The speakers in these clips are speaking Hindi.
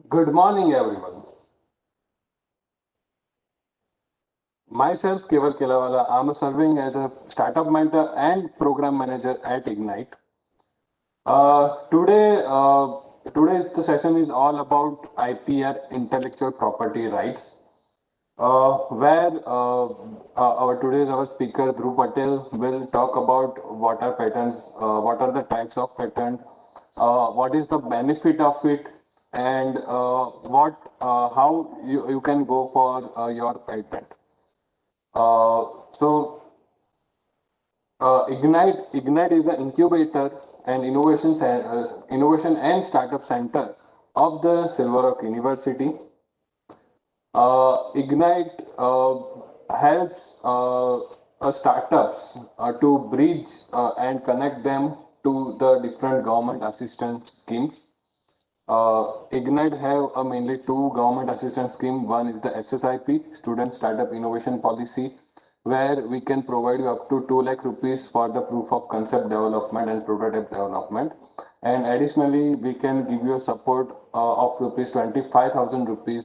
Good morning, everyone. Myself, Keval Kelawala, I'm serving as a startup mentor and program manager at Ignite. Today's the session is all about IPR, intellectual property rights, where our speaker Dhruv Patel will talk about what are patents, what are the types of patent, what is the benefit of it, and how you can go for your patent. Ignite is the incubator and innovation and startup center of the Silver Oak University. Ignite helps startups to bridge and connect them to the different government assistance schemes. Ignite have mainly two government assistance scheme. One is the SSIP, Student Startup Innovation Policy, where we can provide you up to 2 lakh rupees for the proof of concept development and prototype development. And additionally, we can give you a support of rupees 25,000 rupees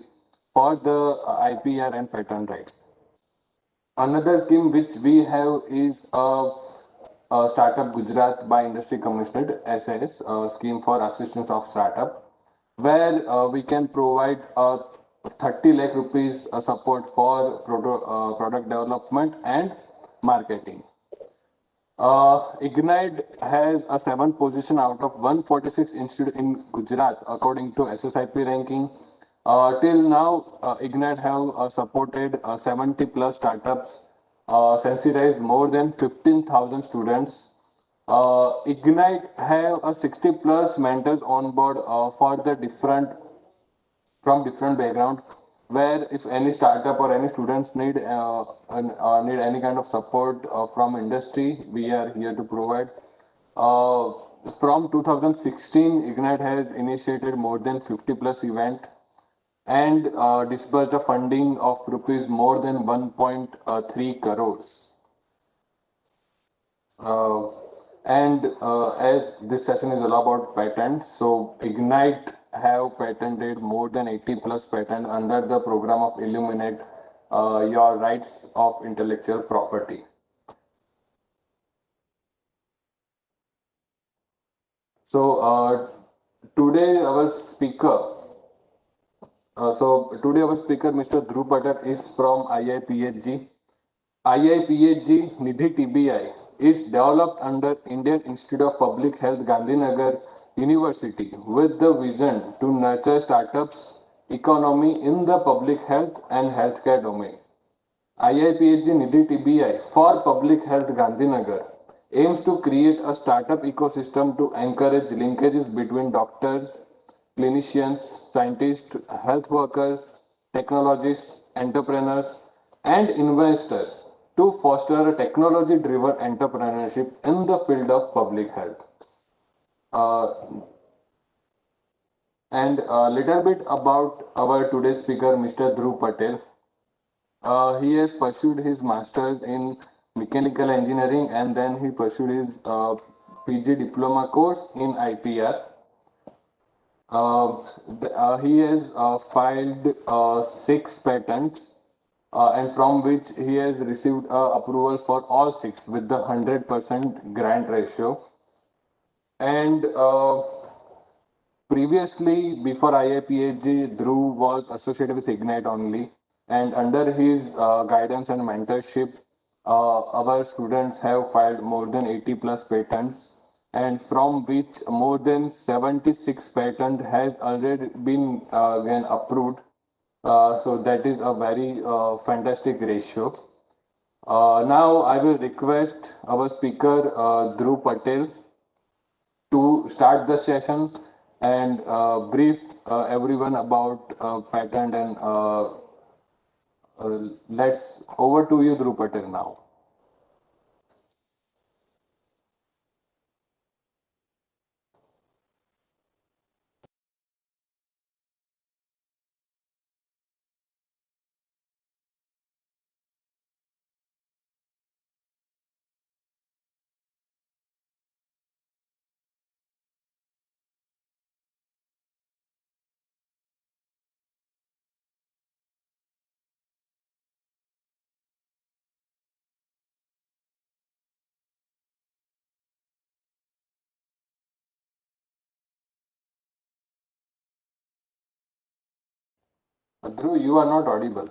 for the IPR and patent rights. Another scheme which we have is Startup Gujarat by Industry Commissioner SAS scheme for assistance of startup, where we can provide 30 lakh rupees support for product development and marketing. Ignite has a 7th position out of 146 institute in Gujarat according to SSIP ranking. Till now, Ignite have supported 70 plus startups, sensitized more than 15,000 students. Ignite have a 60 plus mentors on board for the different from different background, where if any startup or any students need any kind of support from industry, we are here to provide. uh, from 2016, Ignite has initiated more than 50 plus event and disbursed a funding of rupees more than 1.3 crores. Uh, and as this session is all about patents, so Ignite have patented more than 80 plus patent under the program of Illuminate Your Rights of Intellectual Property. So today our speaker, today our speaker, Mr. Dhruv Patel, is from IIPHG. IIPHG Nidhi TBI is developed under Indian Institute of Public Health Gandhinagar University with the vision to nurture startups economy in the public health and healthcare domain. IIPHG Nidhi TBI for Public Health Gandhinagar aims to create a startup ecosystem to encourage linkages between doctors, clinicians, scientists, health workers, technologists, entrepreneurs, and investors to foster a technology driven entrepreneurship in the field of public health. Uh, and a little bit about our today's speaker, Mr. Dhruv Patel. He has pursued his master's in mechanical engineering and then he pursued his PG diploma course in IPR. He has filed 6 patents and from which he has received approval for all 6 with the 100% grant ratio. And previously, before IIPHG, Dhruv was associated with Ignite only, and under his guidance and mentorship, our students have filed more than 80 plus patents, and from which more than 76 patent has already been again approved. So that is a very fantastic ratio. Now I will request our speaker Dhruv Patel to start the session and brief everyone about patent and let's over to you, Dhruv Patel, now. Dhruv, you are not audible.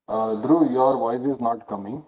Dhruv, your voice is not coming.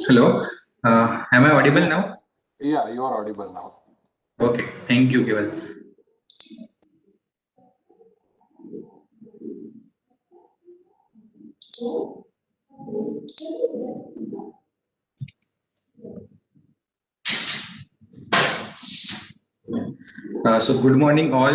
Hello, am I audible Yeah, now? yeah, you are audible now. Okay, thank you, Keval. So good morning all.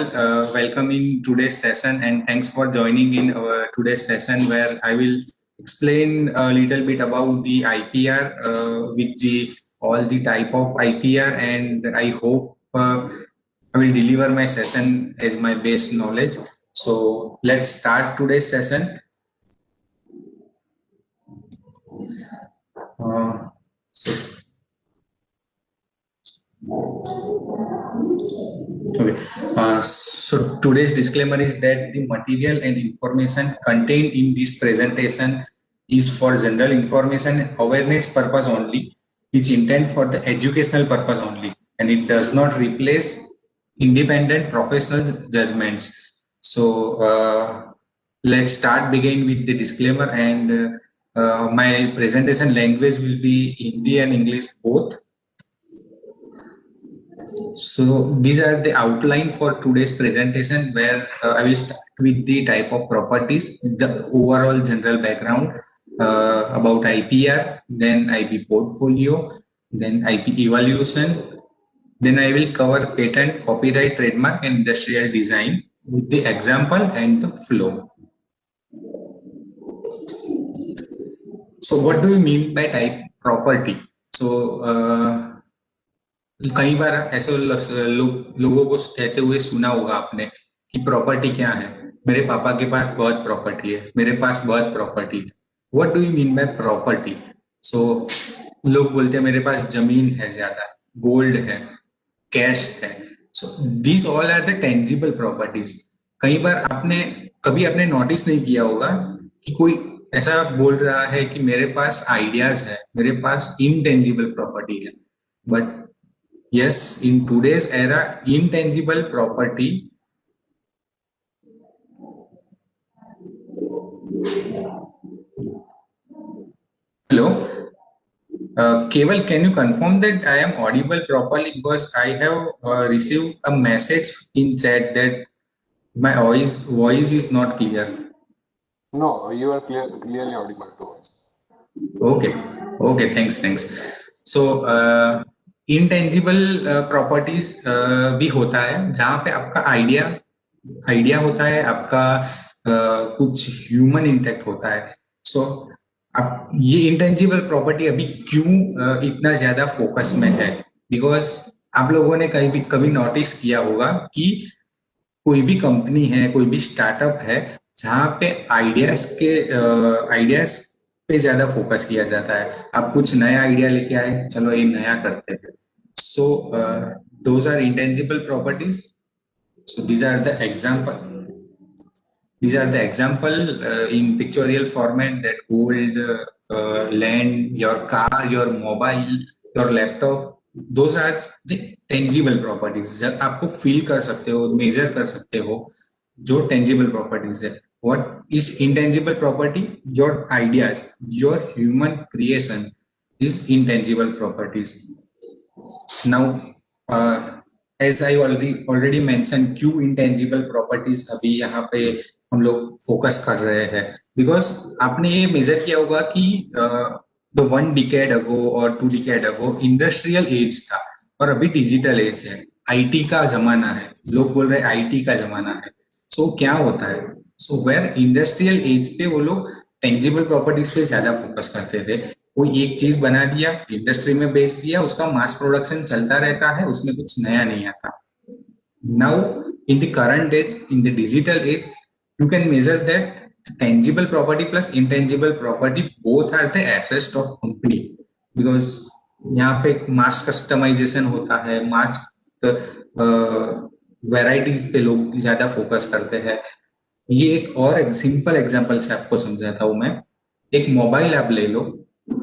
Welcome in today's session and thanks for joining in our today's session where I will explain a little bit about the IPR with the all the type of IPR, and I hope I will deliver my session as my best knowledge. So let's start today's session. Uh, so Okay. So today's disclaimer is that the material and information contained in this presentation is for general information and awareness purpose only, which intent for the educational purpose only, and it does not replace independent professional judgments. So let's start begin with the disclaimer, and my presentation language will be Hindi and English both. So these are the outline for today's presentation where I will start with the type of properties, the overall general background about IPR, then IP portfolio, then IP evaluation, then I will cover patent, copyright, trademark and industrial design with the example and the flow. So what do you mean by type property? So कई बार ऐसे लोगों को कहते हुए सुना होगा आपने कि प्रॉपर्टी क्या है। मेरे पापा के पास बहुत प्रॉपर्टी है, मेरे पास बहुत प्रॉपर्टी है। What do you mean by property? So लोग बोलते हैं मेरे पास जमीन है, ज्यादा गोल्ड है, कैश है। So these all are the tangible properties. कई बार आपने कभी आपने नोटिस नहीं किया होगा कि कोई ऐसा बोल रहा है कि मेरे पास आइडियाज है, मेरे पास इनटेंजिबल प्रॉपर्टी है। But yes, in today's era, intangible property. Hello, Keval, can you confirm that I am audible properly? Because I have received a message in chat that my voice is not clear. No, you are clearly audible to us. Okay, okay, thanks. So intangible properties भी होता है जहाँ पे आपका आइडिया होता है, आपका कुछ ह्यूमन इंटेक्ट होता है। सो अब ये इंटेंजिबल प्रॉपर्टी अभी क्यों इतना ज्यादा फोकस में है? बिकॉज आप लोगों ने कभी नोटिस किया होगा कि कोई भी कंपनी है, कोई भी स्टार्टअप है जहाँ पे आइडियाज पे ज्यादा फोकस किया जाता है। आप कुछ नया आइडिया लेके आए, चलो ये नया करते हैं। So those are intangible properties. So these are the example in pictorial format that gold, land, your car, your mobile, your laptop. Those are the tangible properties जब आपको फील कर सकते हो, मेजर कर सकते हो, जो tangible properties है। What is intangible property? Your ideas, your human creation is intangible properties. Now, as I already mentioned, क्यों intangible properties अभी यहाँ पे हम लोग फोकस कर रहे हैं? बिकॉज आपने ये मेजर किया होगा कि द 1 डिकेड अगो और 2 डिकेड अगो इंडस्ट्रियल एज था और अभी डिजिटल एज है, आईटी का जमाना है, लोग बोल रहे हैं आईटी का जमाना है। सो क्या होता है, सो वेर इंडस्ट्रियल एज पे वो लोग टेंजिबल प्रॉपर्टीज पे ज्यादा फोकस करते थे। कोई एक चीज बना दिया, इंडस्ट्री में बेच दिया, उसका मास प्रोडक्शन चलता रहता है, उसमें कुछ नया नहीं आता। Now, in the current age, in the digital age, you can measure that tangible property plus intangible property both are the assets of company because यहाँ पे मास कस्टमाइजेशन होता है, मास वैरायटीज पे लोग ज्यादा फोकस करते हैं। ये एक और सिंपल एग्जांपल से आपको समझाता हूँ मैं। एक मोबाइल आप ले लो,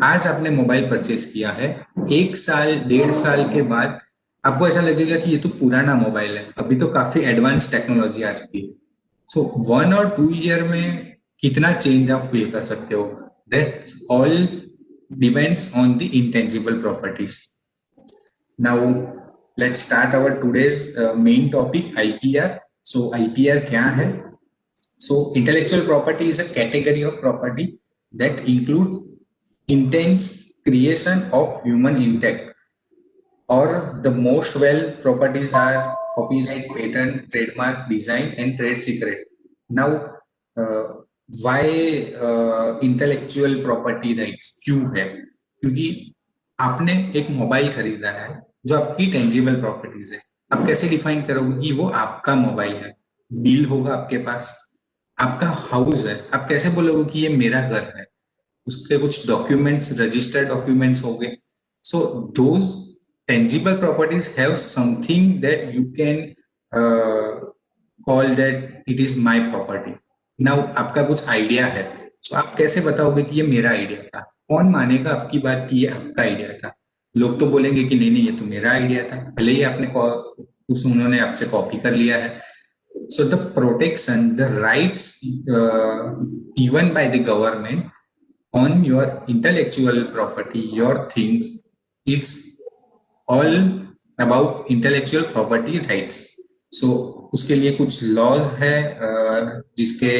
आज आपने मोबाइल परचेस किया है, 1 साल 1.5 साल के बाद आपको ऐसा लगेगा कि ये तो पुराना मोबाइल है, अभी तो काफी एडवांस टेक्नोलॉजी आ चुकी है। सो 1 और 2 ईयर में कितना चेंज आप फील कर सकते हो, that's all depends on the intangible properties. Now let's start our today's main topic, IPR. So IPR क्या है? So intellectual property is a category of property that includes intense creation of human intellect, or the most well properties are copyright, patent, trademark, design and trade secret. Now uh, why intellectual property rights क्यों है? क्योंकि आपने एक मोबाइल खरीदा है जो आपकी टेंजिबल प्रॉपर्टीज है। आप कैसे डिफाइन करोगे कि वो आपका मोबाइल है? बिल होगा आपके पास, आपका हाउस है, आप कैसे बोलोगे कि ये मेरा घर है? उसके कुछ डॉक्यूमेंट्स, रजिस्टर्ड डॉक्यूमेंट्स हो गए। So those tangible properties have something that you can call that it is my property. Now आपका कुछ आइडिया है, तो आप कैसे बताओगे कि ये मेरा आइडिया था? कौन मानेगा आपकी बात कि ये आपका आइडिया था? लोग तो बोलेंगे कि नहीं नहीं, ये तो मेरा आइडिया था, भले ही आपने उस उन्होंने आपसे कॉपी कर लिया है। So the protection, the rights given by the government on your intellectual property, your things, it's all about intellectual property rights. So उसके लिए कुछ लॉज है, जिसके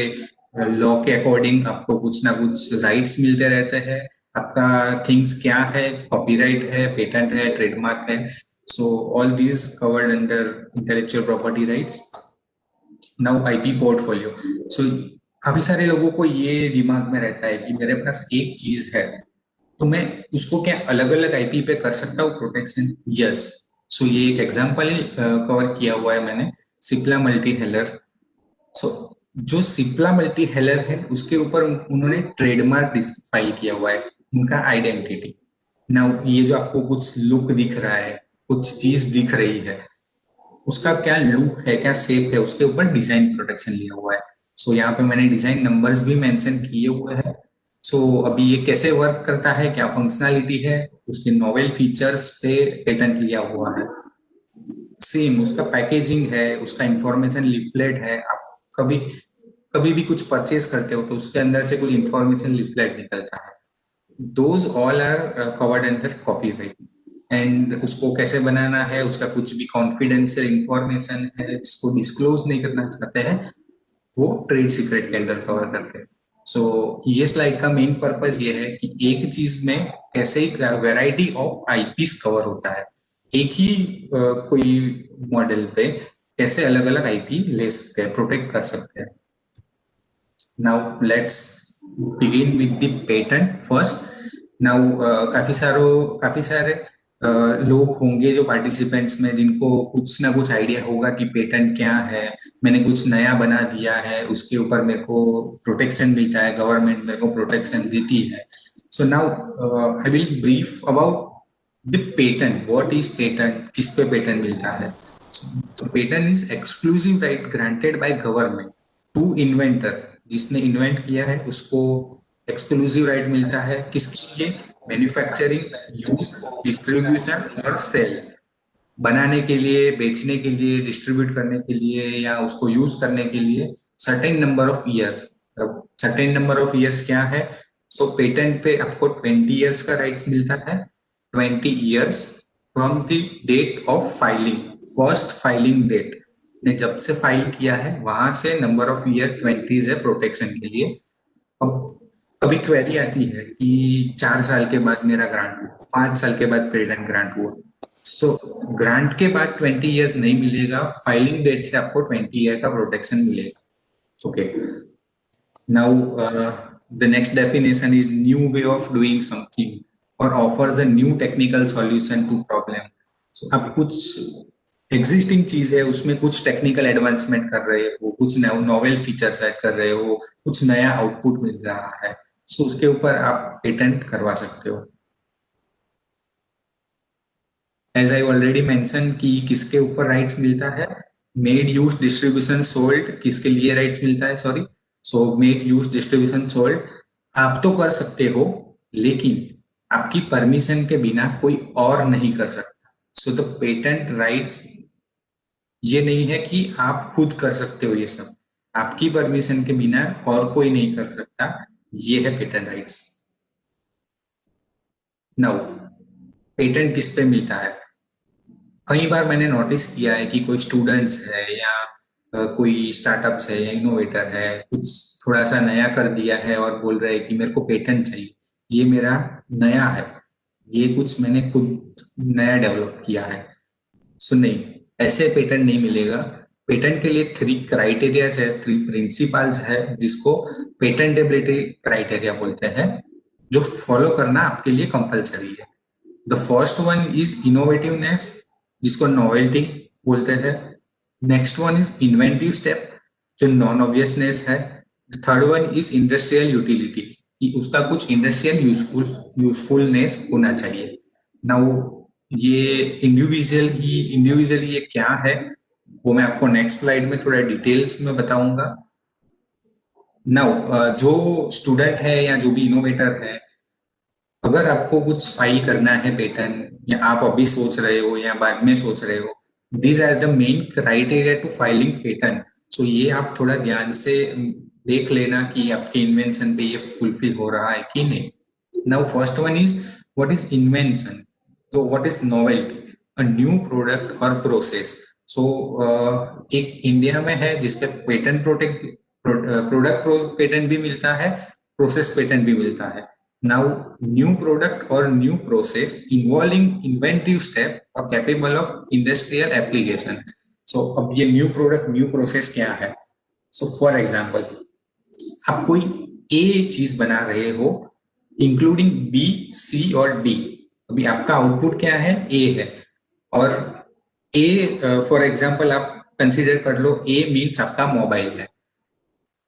लॉ के अकॉर्डिंग आपको कुछ ना कुछ राइट्स मिलते रहते हैं। आपका थिंग्स क्या है? कॉपीराइट है, पेटेंट है, ट्रेडमार्क है। So all these covered under intellectual property rights. Now IP portfolio. So काफी सारे लोगों को ये दिमाग में रहता है कि मेरे पास एक चीज है, तो मैं उसको क्या अलग अलग आईपी पे कर सकता हूँ प्रोटेक्शन? यस। सो ये एक एग्जांपल कवर किया हुआ है मैंने, सिप्ला मल्टी हेलर। सो जो सिप्ला मल्टी हेलर है उसके ऊपर उन्होंने ट्रेडमार्क फाइल किया हुआ है, उनका आइडेंटिटी। नाउ ये जो आपको कुछ लुक दिख रहा है, कुछ चीज दिख रही है, उसका क्या लुक है, क्या शेप है, उसके ऊपर डिजाइन प्रोटेक्शन लिया हुआ है। सो यहाँ पे मैंने डिजाइन नंबर्स भी मेंशन किए हुए हैं। सो अभी ये कैसे वर्क करता है, क्या फंक्शनैलिटी है, उसके नोवेल फीचर्स पे पेटेंट लिया हुआ है। सेम उसका पैकेजिंग है, उसका इंफॉर्मेशन लिफलेट है। आप कभी कभी भी कुछ परचेज करते हो तो उसके अंदर से कुछ इंफॉर्मेशन लिफलेट निकलता है। Those all are covered under copyright. And उसको कैसे बनाना है, उसका कुछ भी कॉन्फिडेंशियल इंफॉर्मेशन है जिसको डिस्क्लोज नहीं करना चाहते हैं, वो ट्रेड सीक्रेट के अंदर कवर करते हैं। सो ये स्लाइड का मेन पर्पस ये है कि एक चीज में कैसे वैरायटी ऑफ आईपीस कवर होता है, एक ही कोई मॉडल पे कैसे अलग अलग आईपी ले सकते हैं, प्रोटेक्ट कर सकते हैं। Now let's begin with the patent first. Now काफी सारे लोग होंगे जो पार्टिसिपेंट्स में जिनको कुछ ना कुछ आइडिया होगा कि पेटेंट क्या है। मैंने कुछ नया बना दिया है, उसके ऊपर मेरे को प्रोटेक्शन मिलता है, गवर्नमेंट मेरे को प्रोटेक्शन देती है। So now I will brief about the patent. What is patent? किस पे पेटेंट मिलता है? तो patent is exclusive right granted by government to inventor. जिसने इन्वेंट किया है उसको एक्सक्लूसिव राइट मिलता है, किसके लिए? मैन्युफैक्चरिंग, यूज, डिस्ट्रीब्यूशन और सेल। बनाने के लिए, बेचने के लिए, डिस्ट्रीब्यूट करने के लिए या उसको यूज करने के लिए certain number of years. Certain number of years क्या है? सो पेटेंट पे आपको 20 ईयर्स का राइट्स मिलता है। 20 years from the date of filing, first filing date ने जब से फाइल किया है वहां से नंबर ऑफ ईयर 20 है प्रोटेक्शन के लिए। अब कभी क्वेरी आती है कि 4 साल के बाद मेरा ग्रांट हुआ, 5 साल के बाद पेटेंट ग्रांट हुआ। सो ग्रांट के बाद 20 इयर्स नहीं मिलेगा, फाइलिंग डेट से आपको 20 ईयर का प्रोटेक्शन मिलेगा। Okay, now the next definition is new way of doing something और offers a new technical solution to problem. So आप कुछ एग्जिस्टिंग चीज है उसमें कुछ टेक्निकल एडवांसमेंट कर रहे हो, कुछ नॉवेल फीचर्स ऐड कर रहे हो, कुछ नया आउटपुट मिल रहा है, सो उसके ऊपर आप पेटेंट करवा सकते हो। एज आई ऑलरेडी मेंशन कि किसके ऊपर राइट्स मिलता है, मेड यूज डिस्ट्रीब्यूशन सोल्ड किसके लिए राइट्स मिलता है, sorry. So made use distribution sold आप तो कर सकते हो, लेकिन आपकी परमिशन के बिना कोई और नहीं कर सकता। सो द पेटेंट राइट्स ये नहीं है कि आप खुद कर सकते हो ये सब, आपकी परमिशन के बिना और कोई नहीं कर सकता। ये है पेटेंट राइट्स। नाउ पेटेंट किस पे मिलता है? कई बार मैंने नोटिस किया है कि कोई स्टूडेंट्स है या कोई स्टार्टअप्स है या इनोवेटर है, कुछ थोड़ा सा नया कर दिया है और बोल रहे हैं कि मेरे को पेटेंट चाहिए, ये मेरा नया है, ये कुछ मैंने खुद नया डेवलप किया है। सो नहीं, ऐसे पेटेंट नहीं मिलेगा। पेटेंट के लिए 3 क्राइटेरियाज है, 3 प्रिंसिपल्स है, जिसको पेटेंटेबिलिटी क्राइटेरिया बोलते हैं, जो फॉलो करना आपके लिए कंपलसरी है। The first one is innovativeness, जिसको नॉवेल्टी बोलते हैं। Next one is inventive step, जो नॉन ऑब्वियसनेस है। Third one is industrial utility, कि उसका कुछ इंडस्ट्रियल यूजफुलनेस होना चाहिए। नाउ ये इंडिविजुअली ये क्या है, वो मैं आपको नेक्स्ट स्लाइड में थोड़ा डिटेल्स में बताऊंगा। नाउ जो स्टूडेंट है या जो भी इनोवेटर है, अगर आपको कुछ फाइल करना है पेटेंट, या आप अभी सोच रहे हो या बाद में सोच रहे हो, these are the main criteria to filing patent. तो ये आप थोड़ा ध्यान से देख लेना कि आपके इन्वेंशन पे ये फुलफिल हो रहा है कि नहीं। Now first one is what is invention, तो what is novelty, a new product और प्रोसेस। सो एक इंडिया में है जिसपे पेटेंट प्रोटेक्ट प्रोडक्ट पेटेंट भी मिलता है, प्रोसेस पेटेंट भी मिलता है। Now, new product or new process involving inventive step or capable of industrial application. So, अब ये new product, new process क्या है? So, for example, आप कोई A चीज बना रहे हो, इंक्लूडिंग B, C और D। अभी आपका आउटपुट क्या है? A है। और A, फॉर एग्जाम्पल आप कंसिडर कर लो, A मीन्स आपका मोबाइल है।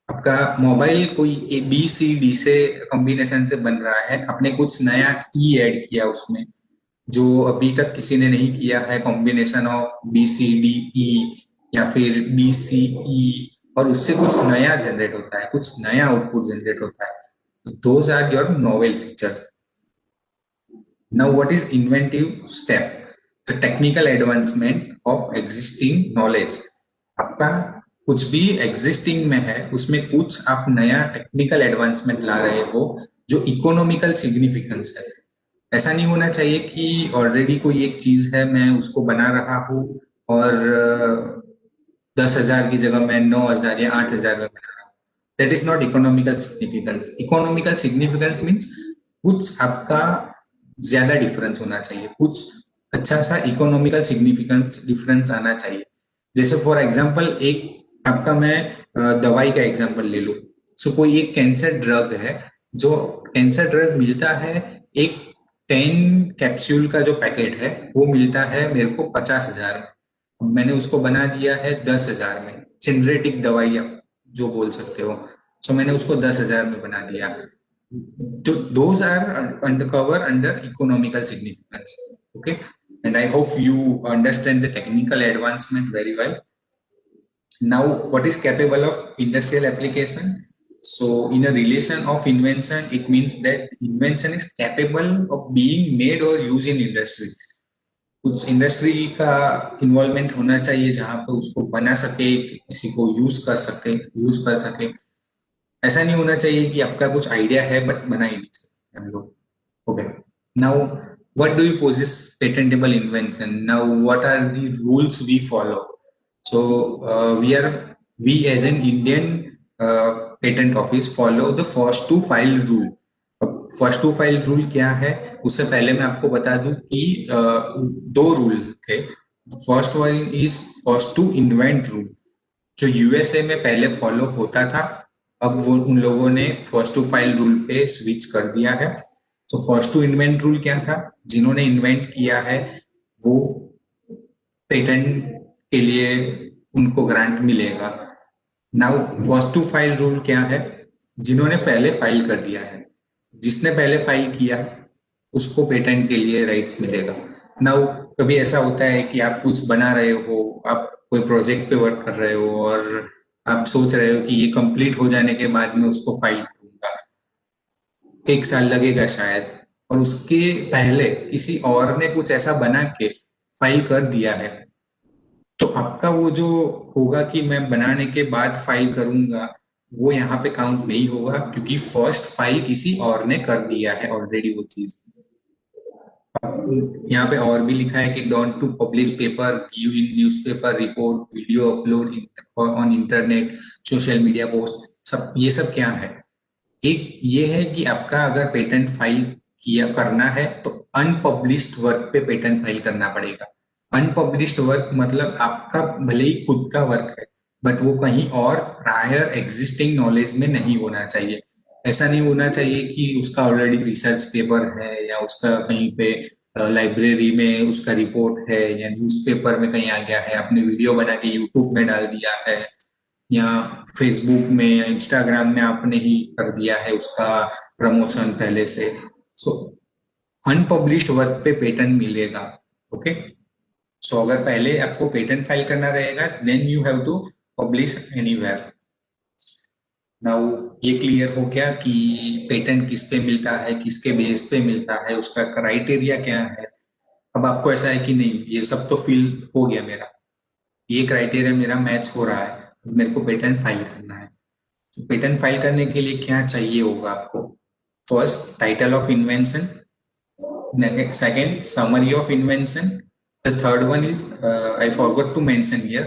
आपका मोबाइल कोई ए बी सी डी से कॉम्बिनेशन से बन रहा है, आपने कुछ नया ई ऐड किया उसमें, जो अभी तक किसी ने नहीं किया है, combination of B C D E या फिर बी सी ई, और उससे कुछ नया जनरेट होता है, कुछ नया आउटपुट जनरेट होता है। Those are your novel features. Now what is inventive step, the technical advancement of existing knowledge. आपका कुछ भी एग्जिस्टिंग में है, उसमें कुछ आप नया टेक्निकल एडवांसमेंट ला रहे हो जो इकोनॉमिकल सिग्निफिकेंस है। ऐसा नहीं होना चाहिए कि ऑलरेडी कोई एक चीज है, मैं उसको बना रहा हूँ और 10,000 की जगह मैं 9,000 या 8,000 में बना रहा हूँ। That is not economical significance. Economical significance means कुछ आपका ज्यादा डिफरेंस होना चाहिए, कुछ अच्छा सा इकोनॉमिकल सिग्निफिकेंस डिफरेंस आना चाहिए। जैसे फॉर एग्जांपल, एक आपका मैं दवाई का एग्जांपल ले लूं। सो कोई एक कैंसर ड्रग है, जो कैंसर ड्रग मिलता है, एक 10 कैप्सूल का जो पैकेट है वो मिलता है मेरे को 50,000 में, मैंने उसको बना दिया है 10,000 में। जेनरेटिक दवाई आप जो बोल सकते हो। सो मैंने उसको 10,000 में बना दिया। तो those are cover under economical significance. Okay, and I hope you understand the technical advancement very well. Now, what is capable of industrial application? So, in a relation of invention, it means that invention is capable of being made or used in industry. कुछ इंडस्ट्री का इन्वॉल्वमेंट होना चाहिए जहां पर उसको बना सके, किसी को यूज कर सके। ऐसा नहीं होना चाहिए कि आपका कुछ आइडिया है बट बना ही नहीं सकते हम लोग। Okay, now what do you possess patentable invention, now what are the rules we follow. So we as an Indian patent office follow the first to file rule. First to file rule क्या है, उससे पहले मैं आपको बता दूं कि दो रूल थे। First one is first to invent rule, जो यूएसए में पहले फॉलो होता था, अब वो उन लोगों ने फर्स्ट टू फाइल रूल पे स्विच कर दिया है। तो फर्स्ट टू इन्वेंट रूल क्या था, जिन्होंने इन्वेंट किया है वो पेटेंट के लिए उनको ग्रांट मिलेगा। Now first to file rule क्या है, जिन्होंने पहले फाइल कर दिया है, जिसने पहले फाइल किया उसको पेटेंट के लिए राइट्स मिलेगा। नाउ कभी ऐसा होता है कि आप कुछ बना रहे हो, आप कोई प्रोजेक्ट पे वर्क कर रहे हो और आप सोच रहे हो कि ये कंप्लीट हो जाने के बाद मैं उसको फाइल करूंगा, 1 साल लगेगा शायद, और उसके पहले किसी और ने कुछ ऐसा बना के फाइल कर दिया है, तो आपका वो जो होगा कि मैं बनाने के बाद फाइल करूंगा, वो यहाँ पे काउंट नहीं होगा, क्योंकि फर्स्ट फाइल किसी और ने कर दिया है ऑलरेडी वो चीज। यहाँ पे और भी लिखा है कि don't to publish paper give in newspaper report video upload on internet social media post, सब ये सब क्या है। एक ये है कि आपका अगर पेटेंट फाइल किया करना है तो अनपब्लिश्ड वर्क पे पेटेंट फाइल करना पड़ेगा। अनपब्लिश्ड वर्क मतलब आपका भले ही खुद का वर्क है, बट वो कहीं और प्रायर एग्जिस्टिंग नॉलेज में नहीं होना चाहिए। ऐसा नहीं होना चाहिए कि उसका ऑलरेडी रिसर्च पेपर है या उसका कहीं पे लाइब्रेरी में उसका रिपोर्ट है या न्यूज़पेपर में कहीं आ गया है, आपने वीडियो बना के यूट्यूब में डाल दिया है या फेसबुक में या इंस्टाग्राम में आपने ही कर दिया है उसका प्रमोशन पहले से। सो अनपब्लिश्ड वर्क पे पेटेंट मिलेगा। ओके, सो अगर पहले आपको पेटेंट फाइल करना रहेगा then you have to publish anywhere. Now ये क्लियर हो गया कि पेटेंट किस पे मिलता है, किसके बेस पे मिलता है, उसका क्राइटेरिया क्या है। अब आपको ऐसा है कि नहीं ये सब तो फिल हो गया मेरा, ये क्राइटेरिया मेरा मैच हो रहा है, मेरे को पेटेंट फाइल करना है। तो पेटेंट फाइल करने के लिए क्या चाहिए होगा आपको, first title of invention, second summary of invention, the third one is I forgot to mention here,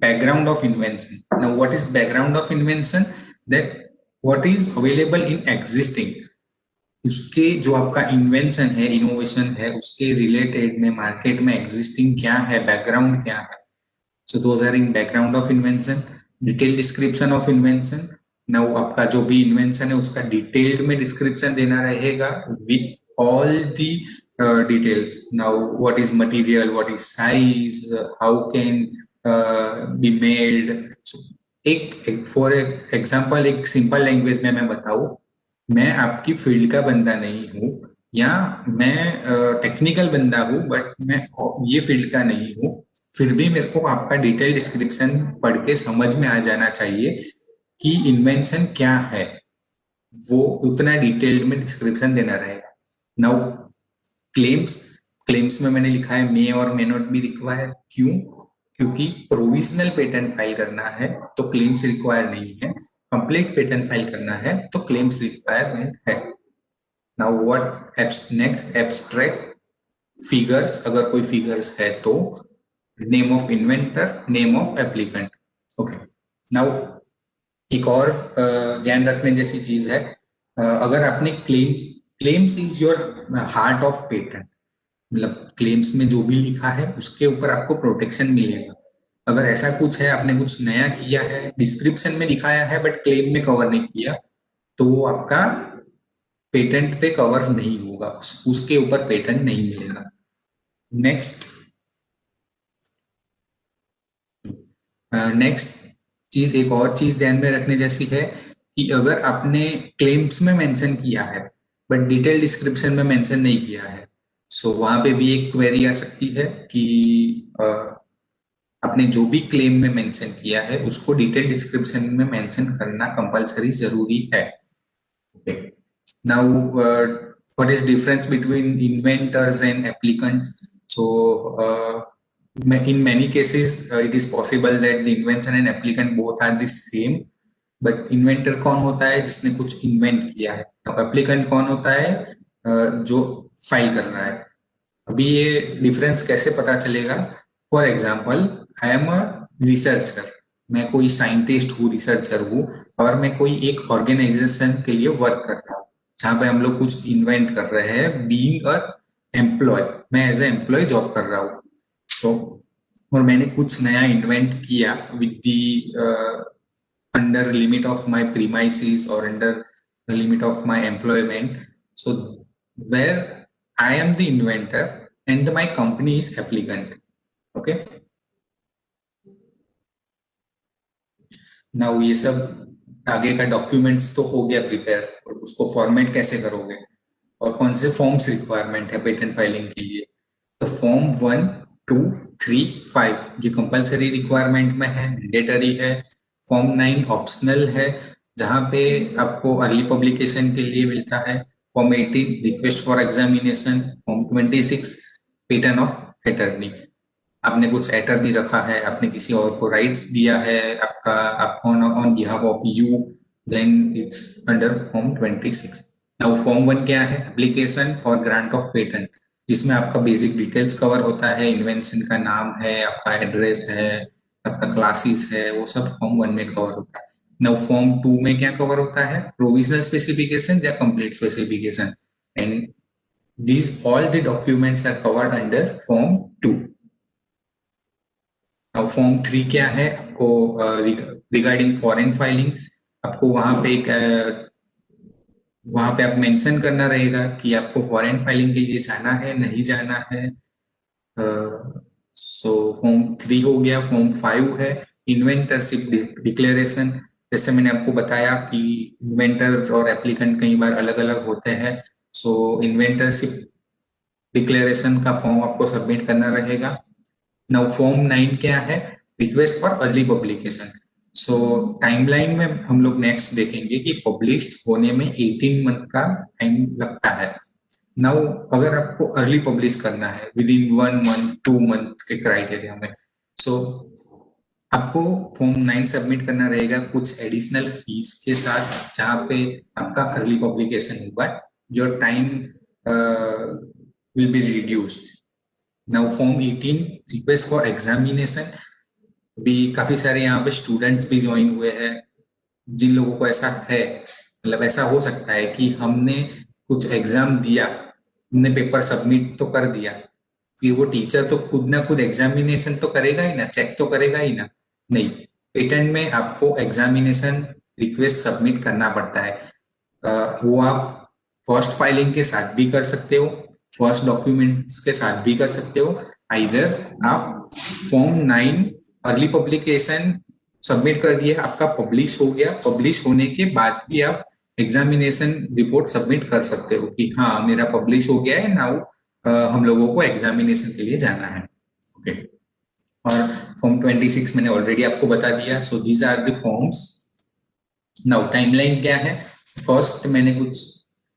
background of invention. Now what is background of invention, that what is available in existing, उसके जो आपका इन्वेंशन है इनोवेशन है उसके रिलेटेड में मार्केट में एग्जिस्टिंग क्या है, बैकग्राउंड क्या है। So those are in background of invention. Detail description of invention, ना आपका जो भी इन्वेंशन है उसका डिटेल्ड में डिस्क्रिप्शन देना रहेगा with all the details. Now what is material, what is size, how can be made. एक फॉर एग्जांपल एक सिंपल लैंग्वेज में मैं बताऊं, मैं आपकी फील्ड का बंदा नहीं हूँ या मैं टेक्निकल बंदा हूँ बट मैं ये फील्ड का नहीं हूँ, फिर भी मेरे को आपका डिटेल डिस्क्रिप्शन पढ़ के समझ में आ जाना चाहिए कि इन्वेंशन क्या है, वो उतना डिटेल्ड में डिस्क्रिप्शन देना रहेगा। नाउ क्लेम्स, क्लेम्स में मैंने लिखा है मे और मे नॉट बी रिक्वायर, क्यों, क्योंकि प्रोविजनल पेटेंट फाइल करना है तो क्लेम्स रिक्वायर नहीं है, कंप्लीट पेटेंट फाइल करना है तो क्लेम्स रिक्वायरमेंट है। Now what next, abstract figures, अगर कोई फिगर्स है तो name of inventor, name of applicant. Okay, now एक और ध्यान रखने जैसी चीज है, अगर आपने claims, claims is your heart of patent, मतलब क्लेम्स में जो भी लिखा है उसके ऊपर आपको प्रोटेक्शन मिलेगा। अगर ऐसा कुछ है आपने कुछ नया किया है, डिस्क्रिप्शन में दिखाया है बट क्लेम में कवर नहीं किया, तो वो आपका पेटेंट पे कवर नहीं होगा, उसके ऊपर पेटेंट नहीं मिलेगा। नेक्स्ट, नेक्स्ट चीज, एक और चीज ध्यान में रखने जैसी है कि अगर आपने क्लेम्स में मेंशन किया है बट डिटेल डिस्क्रिप्शन में मेंशन नहीं किया है, सो वहां पे भी एक क्वेरी आ सकती है कि आपने जो भी क्लेम में मेंशन किया है उसको डिटेल डिस्क्रिप्शन में मेंशन करना कंपलसरी जरूरी है। Okay, now what is difference between inventors and applicants. So in many cases it is possible that the invention and applicant both are the same, but inventor कौन होता है, जिसने कुछ इन्वेंट किया है, एप्लीकेंट कौन होता है, जो फाइल कर रहा है। अभी ये डिफरेंस कैसे पता चलेगा, for example I am a researcher, मैं कोई साइंटिस्ट हूँ, रिसर्चर हूँ, और मैं कोई एक ऑर्गेनाइजेशन के लिए वर्क कर रहा हूँ जहाँ पे हम लोग कुछ इन्वेंट कर रहे हैं, बीइंग अ एम्प्लॉय, मैं एज ए एम्प्लॉय जॉब कर रहा हूँ। तो और मैंने कुछ नया इन्वेंट किया with the under limit of my premises or under the limit of my employment. So where I am the inventor and my company is applicant. Okay. Now ये सब आगे का डॉक्यूमेंट्स तो हो गया प्रिपेयर, और उसको फॉर्मेट कैसे करोगे और कौन से फॉर्म्स रिक्वायरमेंट है पेटेंट फाइलिंग के लिए। तो फॉर्म 1, 2, 3, 5 ये कंपलसरी रिक्वायरमेंट में है, मैंडेटरी है। फॉर्म 9 ऑप्शनल है, जहाँ पे आपको अर्ली पब्लिकेशन के लिए मिलता है। Form 18 request for examination. Form 26 pattern of attorney, आपने कुछ अटर्नी रखा है, आपने किसी और को राइट्स दिया है, आपका आप on behalf of you, then it's under form 26। Now form 1 क्या है, application for grant of patent, जिसमें आपका बेसिक डिटेल्स कवर होता है, इन्वेंशन का नाम है, आपका एड्रेस है, आपका क्लासेस है, वो सब फॉर्म 1 में कवर होता है। नाउ फॉर्म 2 में क्या कवर होता है, प्रोविजनल स्पेसिफिकेशन या complete specification, and these all the documents are covered under form 2। अब फॉर्म 3 क्या है, आपको रिगार्डिंग फॉरेन फाइलिंग, आपको वहां पे आप मेंशन करना रहेगा कि आपको फॉरेन फाइलिंग के लिए जाना है नहीं जाना है। सो फॉर्म 3 हो गया। फॉर्म 5 है इन्वेंटरशिप डिक्लेरेशन। जैसे मैंने आपको बताया कि इन्वेंटर और एप्लीकेंट कई बार अलग अलग होते हैं, सो इन्वेंटरशिप डिक्लेरेशन का फॉर्म आपको सबमिट करना रहेगा। नाउ फॉर्म 9 क्या है, request for early publication. So timeline में हम लोग नेक्स्ट देखेंगे कि पब्लिश होने में 18 मंथ का टाइम लगता है। नाउ अगर आपको अर्ली पब्लिश करना है विद इन 1 मंथ 2 मंथ के क्राइटेरिया में, सो आपको फॉर्म 9 सबमिट करना रहेगा कुछ एडिशनल फीस के साथ, जहाँ पे आपका अर्ली पब्लिकेशन होगा, your time will be reduced. Now form 18 request for examination, भी काफी सारे यहाँ पे स्टूडेंट्स भी ज्वाइन हुए हैं जिन लोगों को ऐसा है, मतलब ऐसा हो सकता है कि हमने कुछ एग्जाम दिया, हमने पेपर सबमिट तो कर दिया, फिर वो टीचर तो खुद ना खुद एग्जामिनेशन तो करेगा ही ना, चेक तो करेगा ही ना, नहीं। पेटेंट में आपको एग्जामिनेशन रिक्वेस्ट सबमिट करना पड़ता है। वो आप फर्स्ट फाइलिंग के साथ भी कर सकते हो, फर्स्ट डॉक्यूमेंट्स के साथ भी कर सकते हो। आइदर आप फॉर्म 9 अर्ली पब्लिकेशन सबमिट कर दिया, आपका पब्लिश हो गया, पब्लिश होने के बाद भी आप एग्जामिनेशन रिपोर्ट सबमिट कर सकते हो कि हाँ मेरा पब्लिश हो गया है, नाउ हम लोगों को एग्जामिनेशन के लिए जाना है। ओके। और फॉर्म 26 मैंने ऑलरेडी आपको बता दिया। So these are the forms. Now timeline क्या है, फर्स्ट मैंने कुछ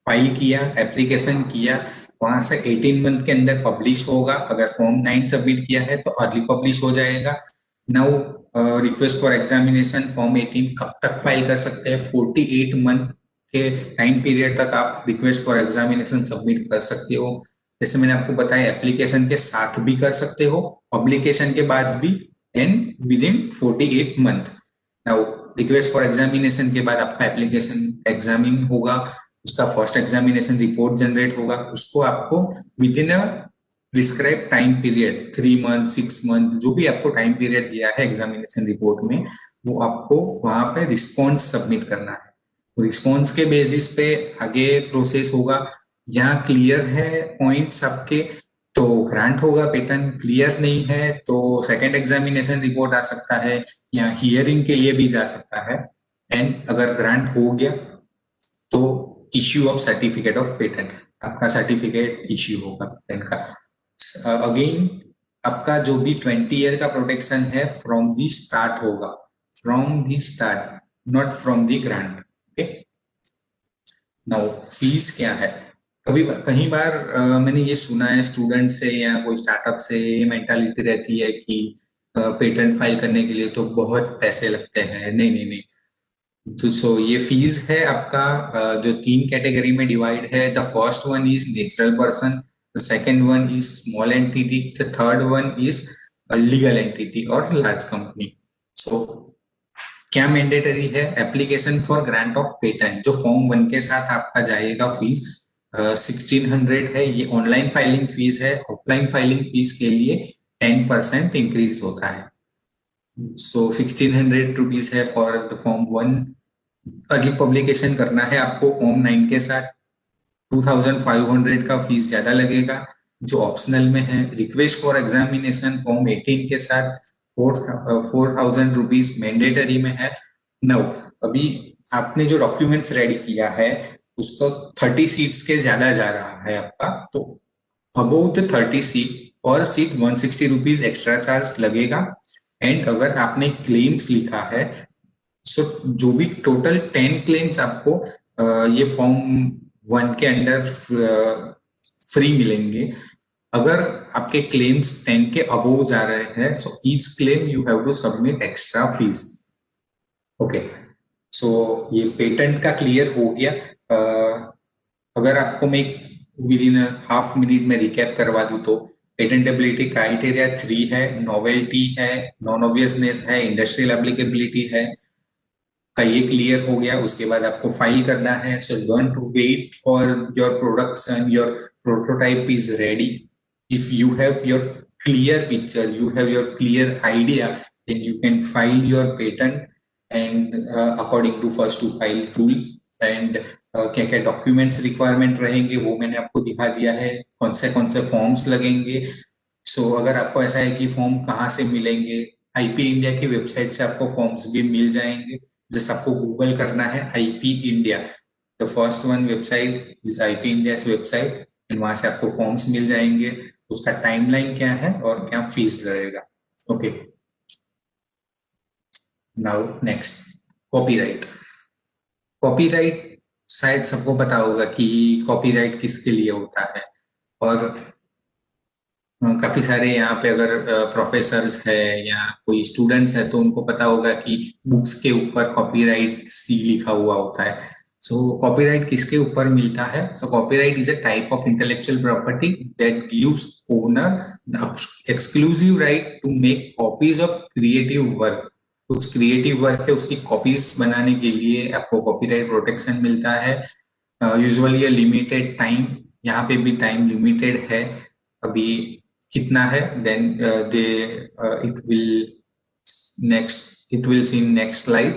फाइल किया, एप्लीकेशन किया, वहां से 18 मंथ के अंदर पब्लिश होगा। अगर फॉर्म 9 सबमिट किया है तो अर्ली पब्लिश हो जाएगा। Now request for examination form 18 कब तक फाइल कर सकते हैं, 48 मंथ के टाइम पीरियड तक आप रिक्वेस्ट फॉर एग्जामिनेशन सबमिट कर सकते हो। जैसे मैंने आपको बताया, एप्लीकेशन के साथ भी कर सकते हो, पब्लिकेशन के बाद भी, and with in 48 month. Now request for examination के बाद आपका एप्लीकेशन एग्जामिन होगा, उसका फर्स्ट एग्जामिनेशन रिपोर्ट जनरेट होगा, उसको आपको with in a prescribe time period 3 month 6 month जो भी आपको टाइम पीरियड दिया है एग्जामिनेशन रिपोर्ट में, वो आपको वहां पे रिस्पॉन्स सबमिट करना है। रिस्पॉन्स के बेसिस पे आगे प्रोसेस होगा। यहाँ क्लियर है पॉइंट्स आपके तो ग्रांट होगा पेटेंट, क्लियर नहीं है तो सेकंड एग्जामिनेशन रिपोर्ट आ सकता है या हियरिंग के लिए भी जा सकता है। एंड अगर ग्रांट हो गया तो issue of certificate of patent, आपका सर्टिफिकेट इश्यू होगा पेटेंट का। अगेन आपका जो भी 20 ईयर का प्रोटेक्शन है फ्रॉम दी स्टार्ट होगा, from the start, not from the grant. Okay. Now fees क्या है, कभी कई बार मैंने ये सुना है स्टूडेंट से या कोई स्टार्टअप से, ये मेंटालिटी रहती है कि पेटेंट फाइल करने के लिए तो बहुत पैसे लगते हैं। नहीं नहीं नहीं। तो सो ये फीस है आपका, जो 3 कैटेगरी में डिवाइड है। The first one is natural person, the second one is small entity, the third one is legal entity और लार्ज कंपनी। सो क्या मैंडेटरी है? Application for grant of patent, जो फॉर्म 1 के साथ आपका जाएगा फीस 1600 है, ये ऑनलाइन फाइलिंग फीस है। ऑफलाइन फाइलिंग फीस के लिए 10% इंक्रीज होता है। सो 1600 रुपीज है for the form 1। Early publication करना है आपको फॉर्म 9 के साथ 2500 का फीस ज्यादा लगेगा, जो ऑप्शनल में है। रिक्वेस्ट फॉर एग्जामिनेशन फॉर्म 18 के साथ 4000 रुपीज मैंडेटरी में है। नौ, अभी आपने जो डॉक्यूमेंट्स रेडी किया है उसको 30 सीट्स के ज्यादा जा रहा है आपका, तो अबोव द 30 सीट पर सीट 160 रुपीज एक्स्ट्रा चार्ज लगेगा। एंड अगर आपने क्लेम्स लिखा है, सो जो भी टोटल 10 क्लेम्स आपको ये फॉर्म 1 के अंडर फ्री मिलेंगे। अगर आपके क्लेम्स 10 के अबोव जा रहे हैं, so each claim you have to submit extra fees. Okay, so ये पेटेंट का क्लियर हो गया। अगर आपको मैं विद इन हाफ मिनट में रिकैप करवा दूं तो पेटेंटेबिलिटी क्राइटेरिया 3 है, नोवेल्टी है, नॉन ऑब्वियसनेस है, इंडस्ट्रियल एप्लीकेबिलिटी है, का ये क्लियर हो गया। उसके बाद आपको फाइल करना है। So learn to wait for your production, your prototype is ready. If you have your clear picture, you have your clear idea, then you can file your patent and according to first to file rules. And क्या क्या डॉक्यूमेंट्स रिक्वायरमेंट रहेंगे वो मैंने आपको दिखा दिया है, कौन से फॉर्म्स लगेंगे। सो अगर आपको ऐसा है कि फॉर्म कहाँ से मिलेंगे, आईपी इंडिया की वेबसाइट से आपको फॉर्म्स भी मिल जाएंगे। जैसे आपको गूगल करना है IP India, the first one website is IP India website, and वहां से आपको फॉर्म्स मिल जाएंगे। उसका टाइमलाइन क्या है और क्या फीस लगेगा। Okay, now next, copyright. Copyright शायद सबको पता होगा कि कॉपीराइट किसके लिए होता है, और काफी सारे यहाँ पे अगर प्रोफेसर्स है या कोई स्टूडेंट्स है तो उनको पता होगा कि बुक्स के ऊपर कॉपीराइट सी लिखा हुआ होता है। सो कॉपीराइट किसके ऊपर मिलता है? So copyright is a type of intellectual property that gives owner the exclusive right to make copies of creative work. कुछ क्रिएटिव वर्क है उसकी कॉपीज बनाने के लिए आपको कॉपीराइट प्रोटेक्शन मिलता है। यूजुअली लिमिटेड टाइम, यहाँ पे भी टाइम लिमिटेड है। अभी कितना है, then they it will next, it will see next slide.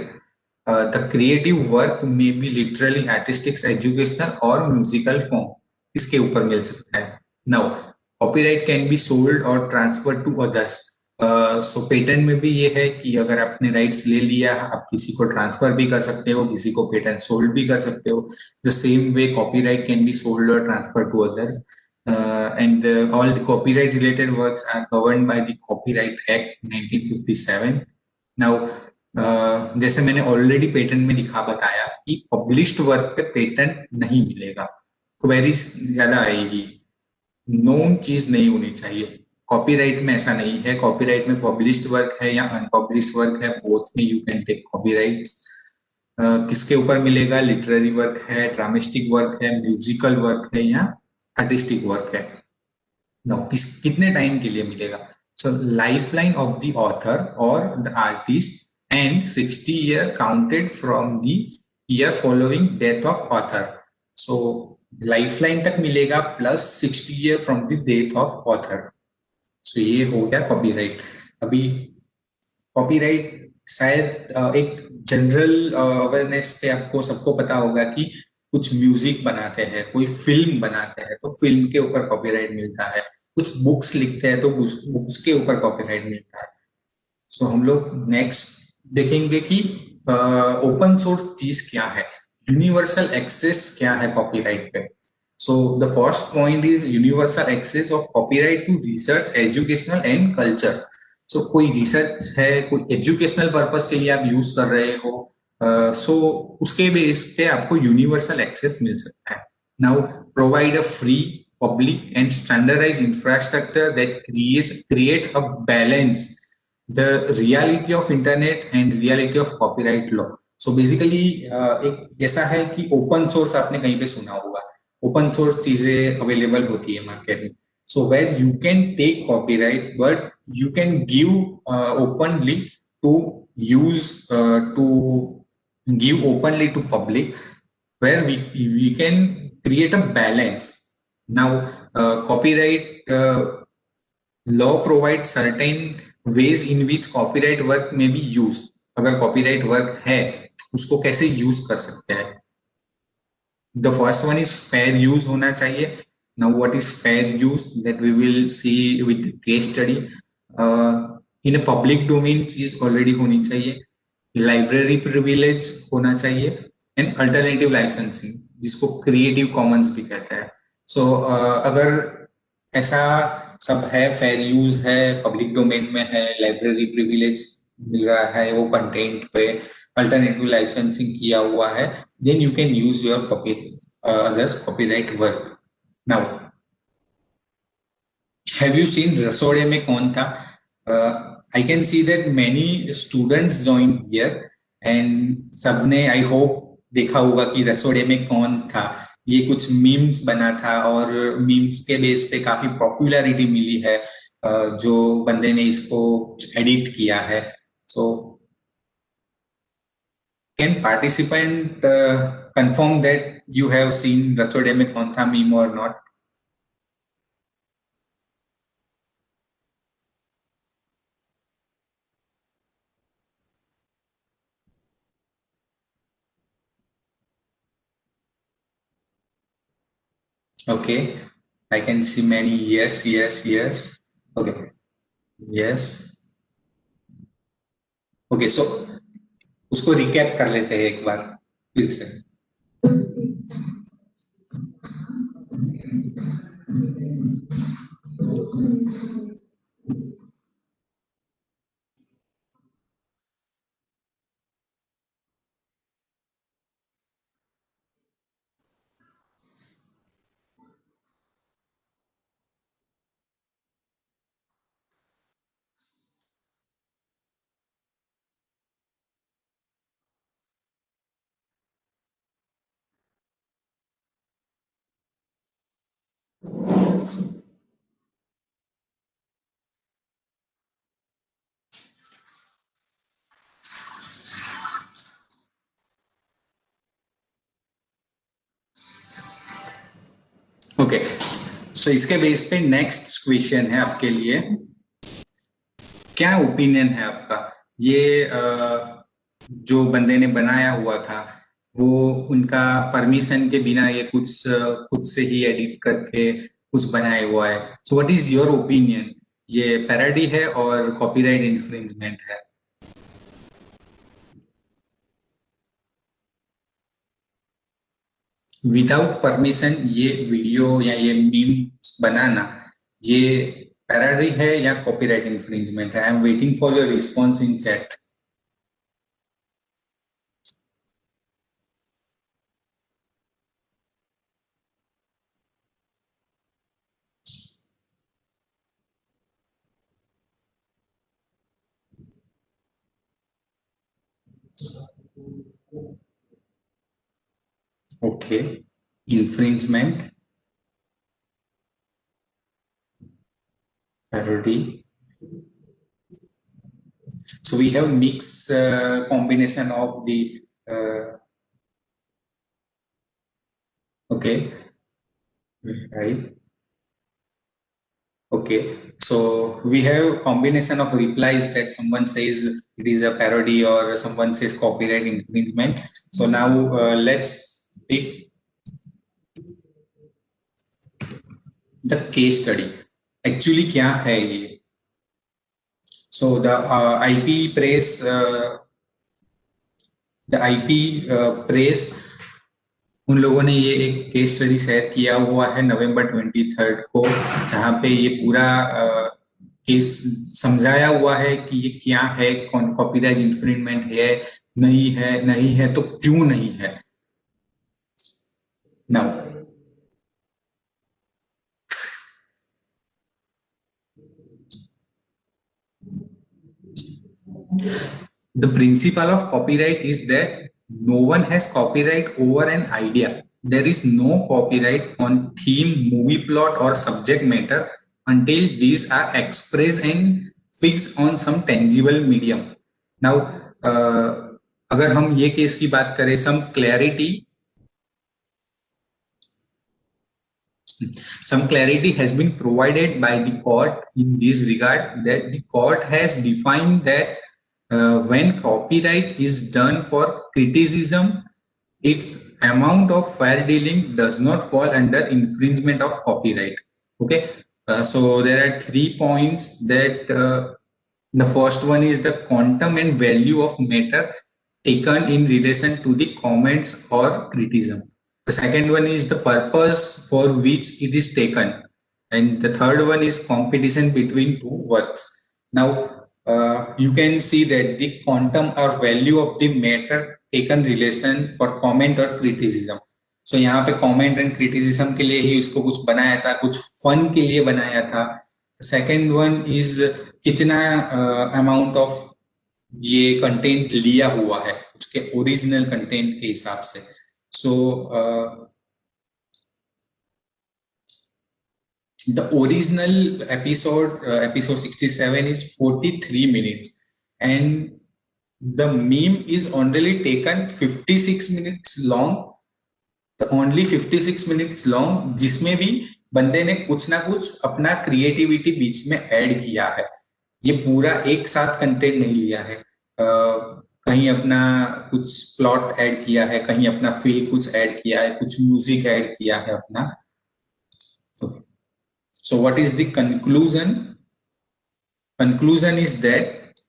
The creative work may be literally artistic, educational और म्यूजिकल फॉर्म, इसके ऊपर मिल सकता है। Now copyright can be sold और transfer to others. So patent में भी ये है कि अगर आपने राइट्स ले लिया, आप किसी को ट्रांसफर भी कर सकते हो, किसी को पेटेंट सोल्ड भी कर सकते हो। The same way copyright can be sold और transfer to others, and all the copyright related works are governed by the Copyright Act 1957. Now जैसे मैंने ऑलरेडी पेटेंट में दिखा बताया कि पब्लिश्ड वर्क पे पेटेंट नहीं मिलेगा, क्वेरीज ज्यादा आएगी, नोन चीज नहीं होनी चाहिए। कॉपीराइट में ऐसा नहीं है, कॉपीराइट में पब्लिश्ड वर्क है या अनपब्लिश्ड वर्क है, बोथ में यू कैन टेक कॉपीराइट्स। किसके ऊपर मिलेगा? लिटरेरी वर्क है, ड्रामेस्टिक वर्क है, म्यूजिकल वर्क है या आर्टिस्टिक वर्क है। नाउ कितने टाइम के लिए मिलेगा? So life line of the author और the artist and 60 year counted from the year following death of author. So life line तक मिलेगा plus 60 year from the death of author. So ये हो गया कॉपीराइट। अभी कॉपीराइट शायद एक जनरल अवेयरनेस पे आपको सबको पता होगा कि कुछ म्यूजिक बनाते हैं, कोई फिल्म बनाते हैं तो फिल्म के ऊपर कॉपीराइट मिलता है, कुछ बुक्स लिखते हैं तो बुक्स के ऊपर कॉपीराइट मिलता है। सो हम लोग नेक्स्ट देखेंगे कि ओपन सोर्स चीज क्या है, यूनिवर्सल एक्सेस क्या है कॉपीराइट पे। So the first point is universal access of copyright to research, educational and culture. So कोई रिसर्च है, कोई एजुकेशनल पर्पस के लिए आप यूज कर रहे हो, सो उसके बेस पे आपको यूनिवर्सल एक्सेस मिल सकता है। Now provide a free public and standardized infrastructure that create a balance the reality of internet and reality of copyright law. So basically एक ऐसा है कि ओपन सोर्स आपने कहीं पे सुना होगा, ओपन सोर्स चीजें अवेलेबल होती है मार्केट में। So where you can take copyright but you can give openly to use to give openly to public, where we can create a balance. Now, copyright law provides certain ways in which copyright work may be used. अगर copyright work है, उसको कैसे use कर सकते हैं? The first one is fair use होना चाहिए. Now, what is fair use? That we will see with the case study. In a public domain चीज already होनी चाहिए. Library privilege होना चाहिए. And alternative licensing, जिसको Creative Commons भी कहते हैं. So, अगर ऐसा सब है, फेयर यूज है, पब्लिक डोमेन में है, लाइब्रेरी प्रिविलेज मिल रहा है वो कंटेंट पे, अल्टरनेटिव लाइसेंसिंग किया हुआ है, then you can use your copy others copyright work. Now, have you seen रसोड़े में कौन था? I can see that many students join here and सबने आई होप देखा होगा कि रसोड़े में कौन था. ये कुछ मीम्स बना था और मीम्स के बेस पे काफी पॉपुलैरिटी मिली है जो बंदे ने इसको एडिट किया है. So can participant confirm that you have seen रसोड़े में कौन था मीम और not? Okay, I can see many yes, yes, yes. Okay, yes. Okay, so उसको रिकैप कर लेते हैं एक बार फिर से. ओके, सो इसके बेस पे नेक्स्ट क्वेश्चन है आपके लिए. क्या ओपिनियन है आपका? ये जो बंदे ने बनाया हुआ था वो उनका परमिशन के बिना ये कुछ खुद से ही एडिट करके कुछ बनाया हुआ है. So what is your opinion? ये पैरोडी है और कॉपीराइट इन्फ्रिंजमेंट है? विदाउट परमिशन ये वीडियो या ये मीम्स बनाना, ये पैरोडी है या कॉपीराइट इन्फ्रिंजमेंट है? I am waiting for your response in chat. Okay, infringement, parody. So we have mix combination of the okay, right. Okay, so we have combination of replies that someone says it is a parody or someone says copyright infringement. So now let's pick the case study. Actually क्या है ये? So the IP press उन लोगों ने ये एक केस स्टडी शेयर किया हुआ है नवंबर 23 को, जहां पे ये पूरा केस समझाया हुआ है कि ये क्या है, कौन कॉपीराइट इन्फ्रिंजमेंट है, नहीं है तो क्यों नहीं है. Now the principle of copyright is that no one has copyright over an idea. There is no copyright on theme, movie plot, or subject matter until these are expressed and fixed on some tangible medium. Now, अगर हम ये केस की बात करें, some clarity has been provided by the court in this regard, that the court has defined that when copyright is done for criticism, its amount of fair dealing does not fall under infringement of copyright. Okay, so there are 3 points that the first one is the quantum and value of matter taken in relation to the comments or criticism. The second one is the purpose for which it is taken. And the third one is competition between two works. Now, you can see that the quantum or value of the matter taken relation for comment or criticism. So यहाँ पे comment and criticism के लिए ही उसको कुछ बनाया था, कुछ fun के लिए बनाया था. Second one is कितना amount of ये कंटेंट लिया हुआ है उसके ओरिजिनल कंटेंट के हिसाब से. So the original episode 67 is 43 minutes, and the meme is only taken 56 minutes long. only 56 minutes long, जिसमें भी बंदे ने कुछ ना कुछ अपना क्रिएटिविटी बीच में ऐड किया है. ये पूरा एक साथ कंटेंट नहीं लिया है. कहीं अपना कुछ प्लॉट ऐड किया है, कहीं अपना फील कुछ ऐड किया है, कुछ म्यूजिक ऐड किया है अपना. So what is the conclusion? Conclusion is that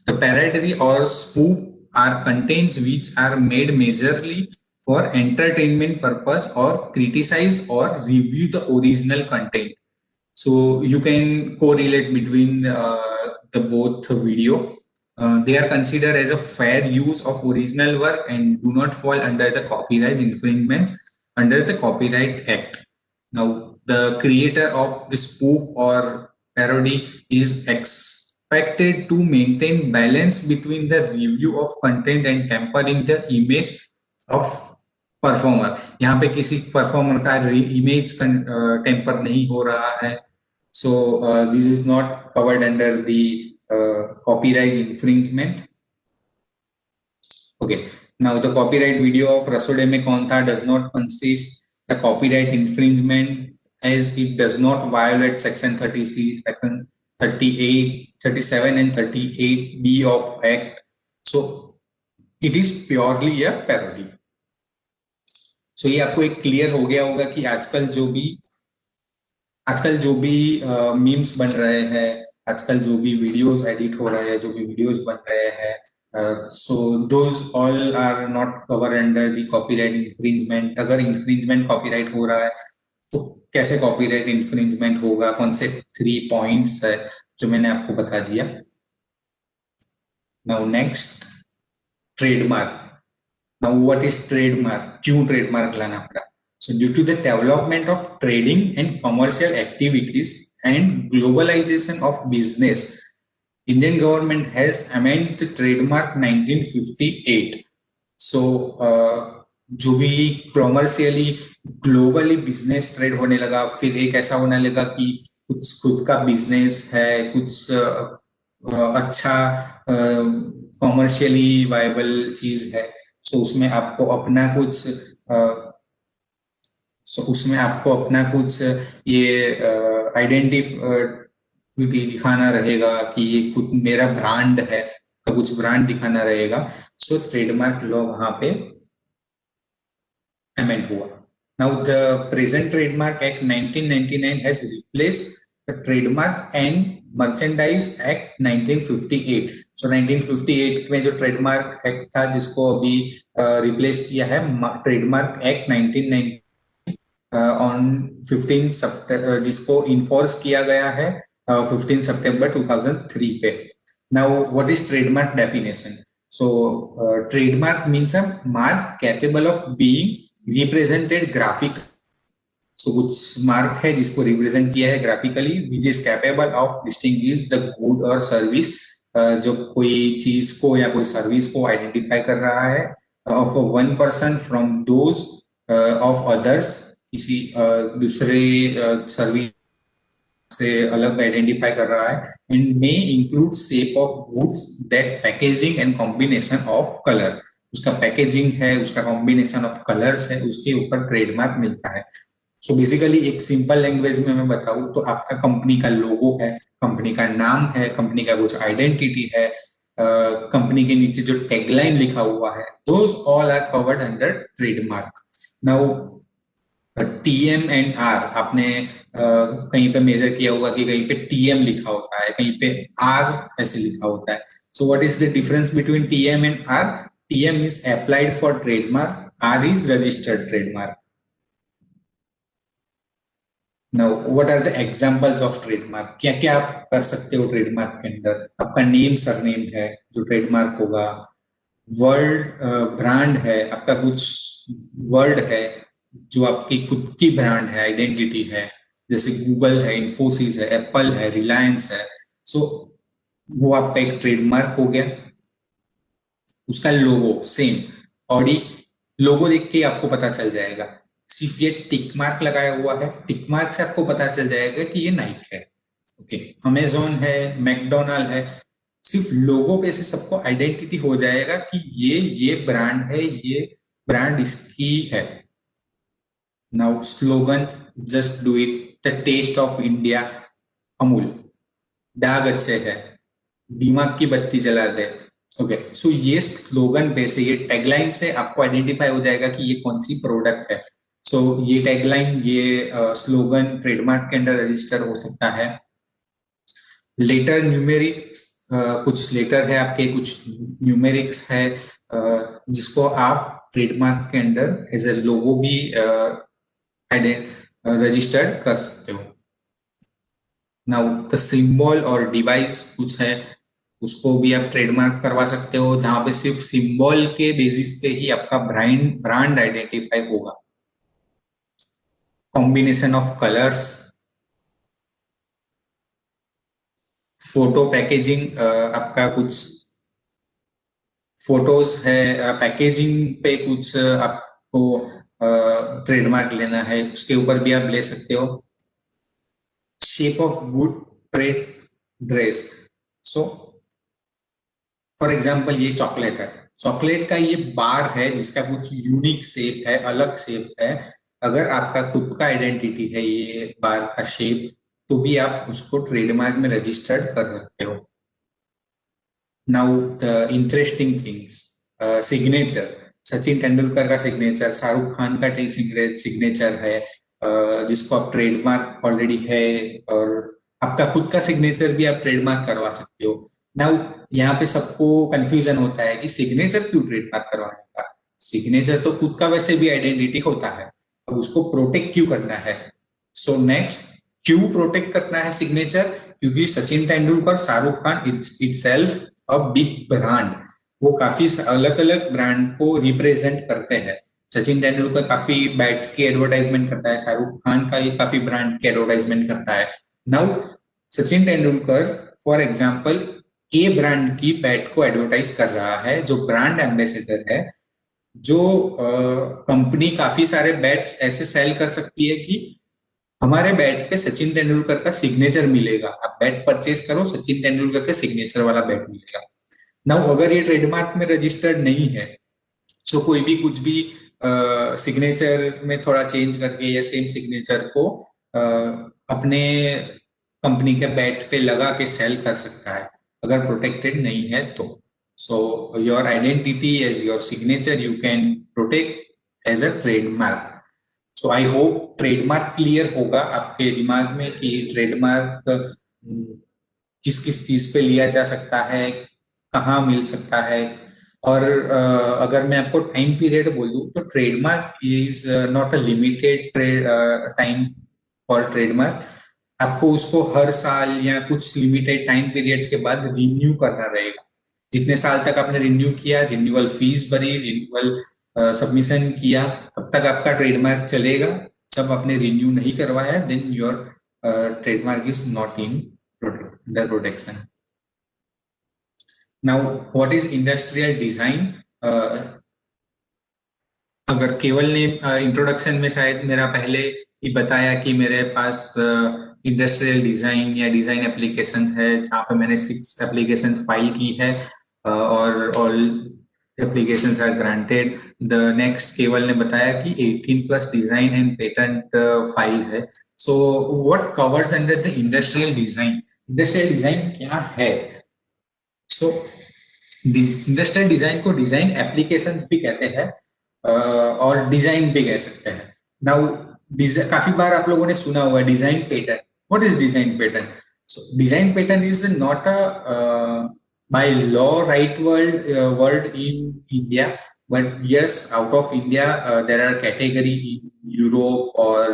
the parody or spoof are contents which are made majorly for entertainment purpose or criticize or review the original content. So you can correlate between the both video. They are considered as a fair use of original work and do not fall under the copyright infringement under the Copyright Act. Now, the creator of the spoof or parody is expected to maintain balance between the review of content and tempering the image of performer. यहाँ पे किसी performer का image temper नहीं हो रहा है. So this is not covered under the copyright infringement. Okay. Now the copyright video of Rasode Mein Kaun Tha does not consist a copyright infringement, as it does not violate section 30C, section 38, 37 and 38B of Act. So it is purely a parody. So ये आपको एक क्लियर हो गया होगा कि आजकल जो भी मीम्स बन रहे हैं, आजकल जो भी वीडियोस एडिट हो रहे हैं, जो भी वीडियोस बन रहे हैं, so those all are not covered under the copyright infringement. अगर infringement copyright हो रहा है तो कैसे copyright infringement होगा? कौन से 3 points है जो मैंने आपको बता दिया. Now next, trademark. Now what is trademark? क्यों trademark लाना पड़ा? So due to the development of trading and commercial activities and globalization of business, Indian government has amended the trademark 1958. So जो भी कॉमर्शियली ग्लोबली बिजनेस ट्रेड होने लगा, फिर एक ऐसा होने लगा कि कुछ खुद का बिजनेस है, कुछ अच्छा कॉमर्शियली वायबल चीज है. सो उसमें आपको अपना कुछ ये आइडेंटिटी दिखाना रहेगा कि ये खुद मेरा ब्रांड है, तो कुछ ब्रांड दिखाना रहेगा. सो ट्रेडमार्क लॉ वहां पे अमेंड हुआ. Now the present Trademark Act 1999 has replaced the Trademark and Merchandise Act 1958. So 1958 में जो ट्रेडमार्क एक्ट था जिसको अभी रिप्लेस किया है ट्रेडमार्क एक्ट 1990 ऑन 15 सितंबर, जिसको इन्फोर्स किया गया है 15 सितंबर 2003 पे. Now what is trademark definition? So trademark means a mark capable of being represented graphic. So कुछ मार्क है जिसको रिप्रेजेंट किया है graphically, which is capable of distinguish the good और सर्विस, जो कोई चीज को या कोई सर्विस को आइडेंटिफाई कर रहा है of one person from those of others, किसी दूसरे सर्विस से अलग आइडेंटिफाई कर रहा है, and may include shape of goods, that packaging and combination of colour. उसका पैकेजिंग है, उसका कॉम्बिनेशन ऑफ कलर्स है, उसके ऊपर ट्रेडमार्क मिलता है। सो बेसिकली एक सिंपल लैंग्वेज में मैं बताऊं तो आपका कंपनी का लोगो है, कंपनी का नाम है, कंपनी का कुछ आइडेंटिटी है, कंपनी के नीचे जो टैगलाइन लिखा हुआ है, those all are covered under trademark. Now TM and R आपने कहीं पे मेजर किया होगा कि कहीं पे टीएम लिखा होता है, कहीं पे आर ऐसे लिखा होता है। So what is the difference between TM and R? TM is applied for trademark, R is registered trademark. Now what are the examples of trademark? क्या क्या आप कर सकते हो ट्रेडमार्क के अंदर? आपका नेम सरनेम है जो ट्रेडमार्क होगा, वर्ड ब्रांड है, आपका कुछ वर्ड है जो आपकी खुद की ब्रांड है, आइडेंटिटी है, जैसे गूगल है, इन्फोसिस है, एप्पल है, रिलायंस है। सो वो आपका एक ट्रेडमार्क हो गया। उसका लोगो सेम, ऑडी लोगो देख के आपको पता चल जाएगा। सिर्फ ये टिक मार्क लगाया हुआ है, टिक मार्क से आपको पता चल जाएगा कि ये नाइक है। ओके, अमेजोन है, मैकडोनाल्ड है, सिर्फ लोगो पे से सबको आइडेंटिटी हो जाएगा कि ये ब्रांड है, ये ब्रांड इसकी है। Now slogan, just do it, the taste of India, Amul, दाग अच्छे है, दिमाग की बत्ती जला दे। ओके, सो ये स्लोगन पे से, ये टैगलाइन से आपको आइडेंटिफाई हो जाएगा कि ये कौन सी प्रोडक्ट है। सो ये टैगलाइन, ये स्लोगन ट्रेडमार्क के अंदर रजिस्टर हो सकता है। लेटर न्यूमेरिक्स, कुछ लेटर है आपके, कुछ न्यूमेरिक्स है जिसको आप ट्रेडमार्क के अंदर एज ए लोगो भी रजिस्टर्ड कर सकते हो। नाउ द सिंबल और डिवाइस कुछ है, उसको भी आप ट्रेडमार्क करवा सकते हो, जहां पे सिर्फ सिंबल के बेसिस पे ही आपका ब्रांड आइडेंटिफाई होगा। Combination of colours, photo packaging, आपका कुछ फोटोज है, पैकेजिंग पे कुछ आपको ट्रेडमार्क लेना है, उसके ऊपर भी आप ले सकते हो। Shape of good trade dress, so for example ये चॉकलेट है, चॉकलेट का ये बार है जिसका कुछ यूनिक शेप है, अलग शेप है। अगर आपका खुद का आइडेंटिटी है ये बार का शेप, तो भी आप उसको ट्रेडमार्क में रजिस्टर्ड कर सकते हो। Now the interesting things, signature, Sachin Tendulkar का सिग्नेचर, शाहरुख खान का सिग्नेचर है, जिसको आप ट्रेडमार्क ऑलरेडी है, और आपका खुद का सिग्नेचर भी आप ट्रेडमार्क करवा सकते हो। नाउ यहाँ पे सबको कंफ्यूजन होता है कि सिग्नेचर क्यों ट्रेडमार्क करवाने का? सिग्नेचर तो खुद का वैसे भी आइडेंटिटी होता है, अब उसको प्रोटेक्ट क्यों करना है? सो नेक्स्ट, क्यों प्रोटेक्ट करना है सिग्नेचर? क्योंकि Sachin Tendulkar, Shahrukh Khan itself a big brand, वो काफी अलग अलग ब्रांड को रिप्रेजेंट करते हैं। सचिन तेंदुलकर काफी बैट्स की एडवर्टाइजमेंट करता है, शाहरुख खान का ये काफी ब्रांड की एडवर्टाइजमेंट करता है। Now Sachin Tendulkar for example A brand की बैट को एडवर्टाइज कर रहा है, जो ब्रांड एम्बेसडर है, जो कंपनी काफी सारे बैट्स ऐसे सेल कर सकती है कि हमारे बैट पे सचिन तेंदुलकर का सिग्नेचर मिलेगा, आप बैट परचेज करो, सचिन तेंदुलकर के सिग्नेचर वाला बैट मिलेगा। नाउ अगर ये ट्रेडमार्क में रजिस्टर्ड नहीं है, सो कोई भी कुछ भी सिग्नेचर में थोड़ा चेंज करके या सेम सिग्नेचर को अपने कंपनी के बैट पे लगा के सेल कर सकता है, अगर प्रोटेक्टेड नहीं है तो। So your identity as your signature you can protect as a trademark. So I hope trademark clear होगा आपके दिमाग में कि ट्रेडमार्क किस किस चीज पे लिया जा सकता है, कहाँ मिल सकता है। और अगर मैं आपको टाइम पीरियड बोलूं तो trademark is not a limited time for trademark. आपको उसको हर साल या कुछ लिमिटेड टाइम पीरियड्स के बाद रिन्यू करना रहेगा। जितने साल तक आपने रिन्यू किया, रिन्यूअल फीस भरी, रिन्यूअल सबमिशन किया, तब तक आपका ट्रेडमार्क चलेगा। जब आपने रिन्यू नहीं करवाया, then your trademark is not in under protection. Now what is industrial design? अगर केवल ने इंट्रोडक्शन में शायद मेरा पहले ही बताया कि मेरे पास इंडस्ट्रियल डिजाइन या डिजाइन एप्लीकेशन है जहाँ पे मैंने 6 एप्लीकेशन फाइल की है और all applications are granted. The next Keval ने बताया कि 18 plus design and patent file है। So what covers under the industrial design? Industrial design क्या है? सो इंडस्ट्रियल डिजाइन को डिजाइन एप्लीकेशंस भी कहते हैं और डिजाइन भी कह सकते हैं। नाउ काफी बार आप लोगों ने सुना हुआ design pattern. What is design pattern? So design pattern is not a by law right word in India, but yes, out of India there are category in Europe or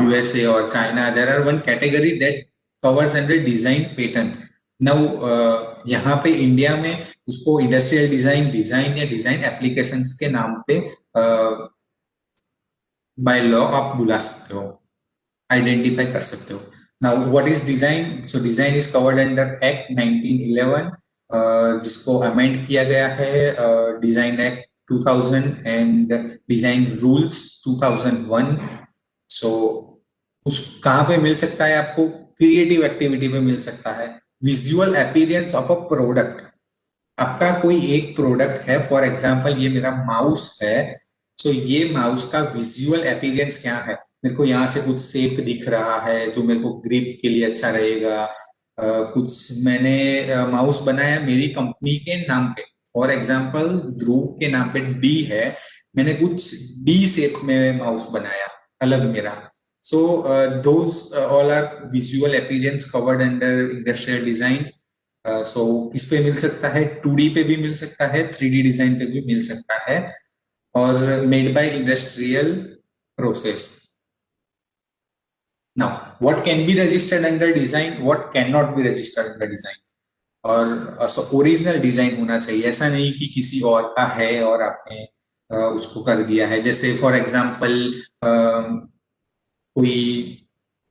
USA or China. There are one category that covers under design pattern. Now यहाँ पे इंडिया में उसको इंडस्ट्रियल डिजाइन या डिजाइन एप्लीकेशंस के नाम पे बाय लॉ आप बुला सकते हो, आइडेंटिफाई कर सकते हो। Now, what is design? So, design is covered under Act 1911, जिसको अमेंड किया गया है design act 2000 and design rules 2001। सो उस कहाँ पे मिल सकता है आपको? क्रिएटिव एक्टिविटी पे मिल सकता है। Visual appearance of a product, आपका कोई एक प्रोडक्ट है, फॉर एग्जांपल ये मेरा माउस है। सो ये माउस का विजुअल अपीयरेंस क्या है? मेरे को यहाँ से कुछ शेप दिख रहा है जो मेरे को ग्रिप के लिए अच्छा रहेगा। कुछ मैंने माउस बनाया मेरी कंपनी के नाम पे, फॉर एग्जांपल ध्रुव के नाम पे डी है, मैंने कुछ डी शेप में माउस बनाया अलग मेरा। So those all are visual appearance covered under industrial design. So किस पे मिल सकता है? 2D पे भी मिल सकता है, 3D डिजाइन पे भी मिल सकता है, और made by industrial process. Now, what can be registered under design? What cannot be registered under design? और ओरिजिनल डिजाइन होना चाहिए, ऐसा नहीं कि किसी और का है और आपने उसको कर दिया है। जैसे फॉर एग्जांपल कोई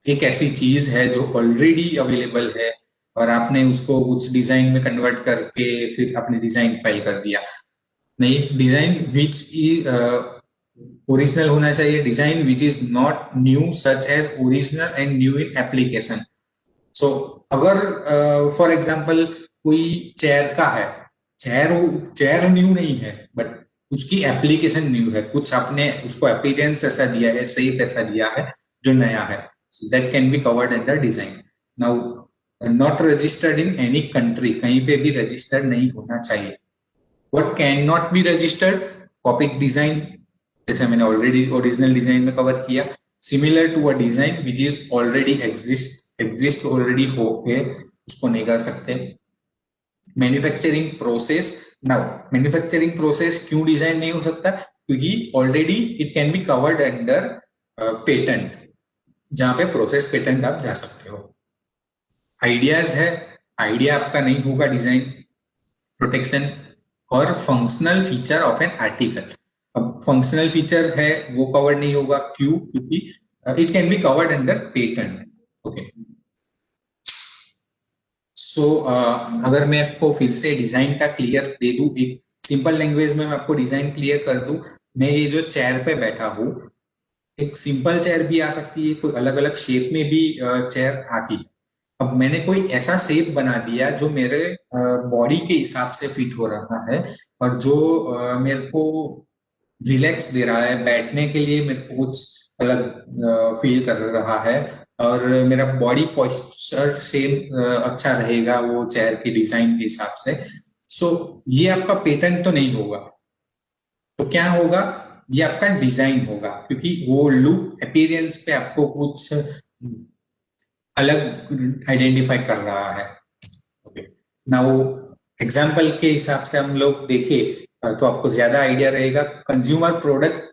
एक ऐसी चीज है जो ऑलरेडी अवेलेबल है और आपने उसको कुछ डिजाइन में कन्वर्ट करके फिर आपने डिजाइन फाइल कर दिया। नहीं, डिजाइन विच ओरिजिनल होना चाहिए। Design which is not new such as original and new in application. So अगर फॉर एग्जांपल कोई चेयर का है, चेयर चेयर न्यू नहीं है बट उसकी एप्लीकेशन न्यू है, कुछ आपने उसको अपीयरेंस ऐसा दिया है, शेप ऐसा दिया है जो नया है, so that can be covered under design. Now not registered in any country, कहीं पे भी रजिस्टर्ड नहीं होना चाहिए। What can not be registered? Copy design, जैसे मैंने ऑलरेडी ओरिजिनल डिजाइन में कवर किया। Similar to a design which is already exist already हो के उसको नहीं कर सकते। Manufacturing process, now manufacturing process क्यों डिजाइन नहीं हो सकता? क्योंकि already it can be covered under patent, जहां पे प्रोसेस पेटेंट आप जा सकते हो। आइडियाज है, आइडिया आपका नहीं होगा डिजाइन प्रोटेक्शन। और functional feature of an article, अब फंक्शनल फीचर है वो कवर नहीं होगा, क्यों? क्योंकि it can be covered under patent. Okay, so अगर मैं आपको फिर से डिजाइन का क्लियर दे दूं, एक सिंपल लैंग्वेज में मैं आपको डिजाइन क्लियर कर दूं। मैं ये जो चेयर पे बैठा हूँ, एक सिंपल चेयर भी आ सकती है, कोई अलग अलग शेप में भी चेयर आती है। अब मैंने कोई ऐसा शेप बना दिया जो मेरे बॉडी के हिसाब से फिट हो रहा है और जो मेरे को रिलैक्स दे रहा है, बैठने के लिए मेरे को कुछ अलग फील कर रहा है और मेरा बॉडी पोस्चर सेम अच्छा रहेगा वो चेयर की डिजाइन के हिसाब से। सो ये आपका पेटेंट तो नहीं होगा, तो क्या होगा? ये आपका डिजाइन होगा, क्योंकि वो लुक अपीयरेंस पे आपको कुछ अलग आइडेंटिफाई कर रहा है। ओके, नाउ एग्जांपल के हिसाब से हम लोग देखें तो आपको ज्यादा आइडिया रहेगा। कंज्यूमर प्रोडक्ट,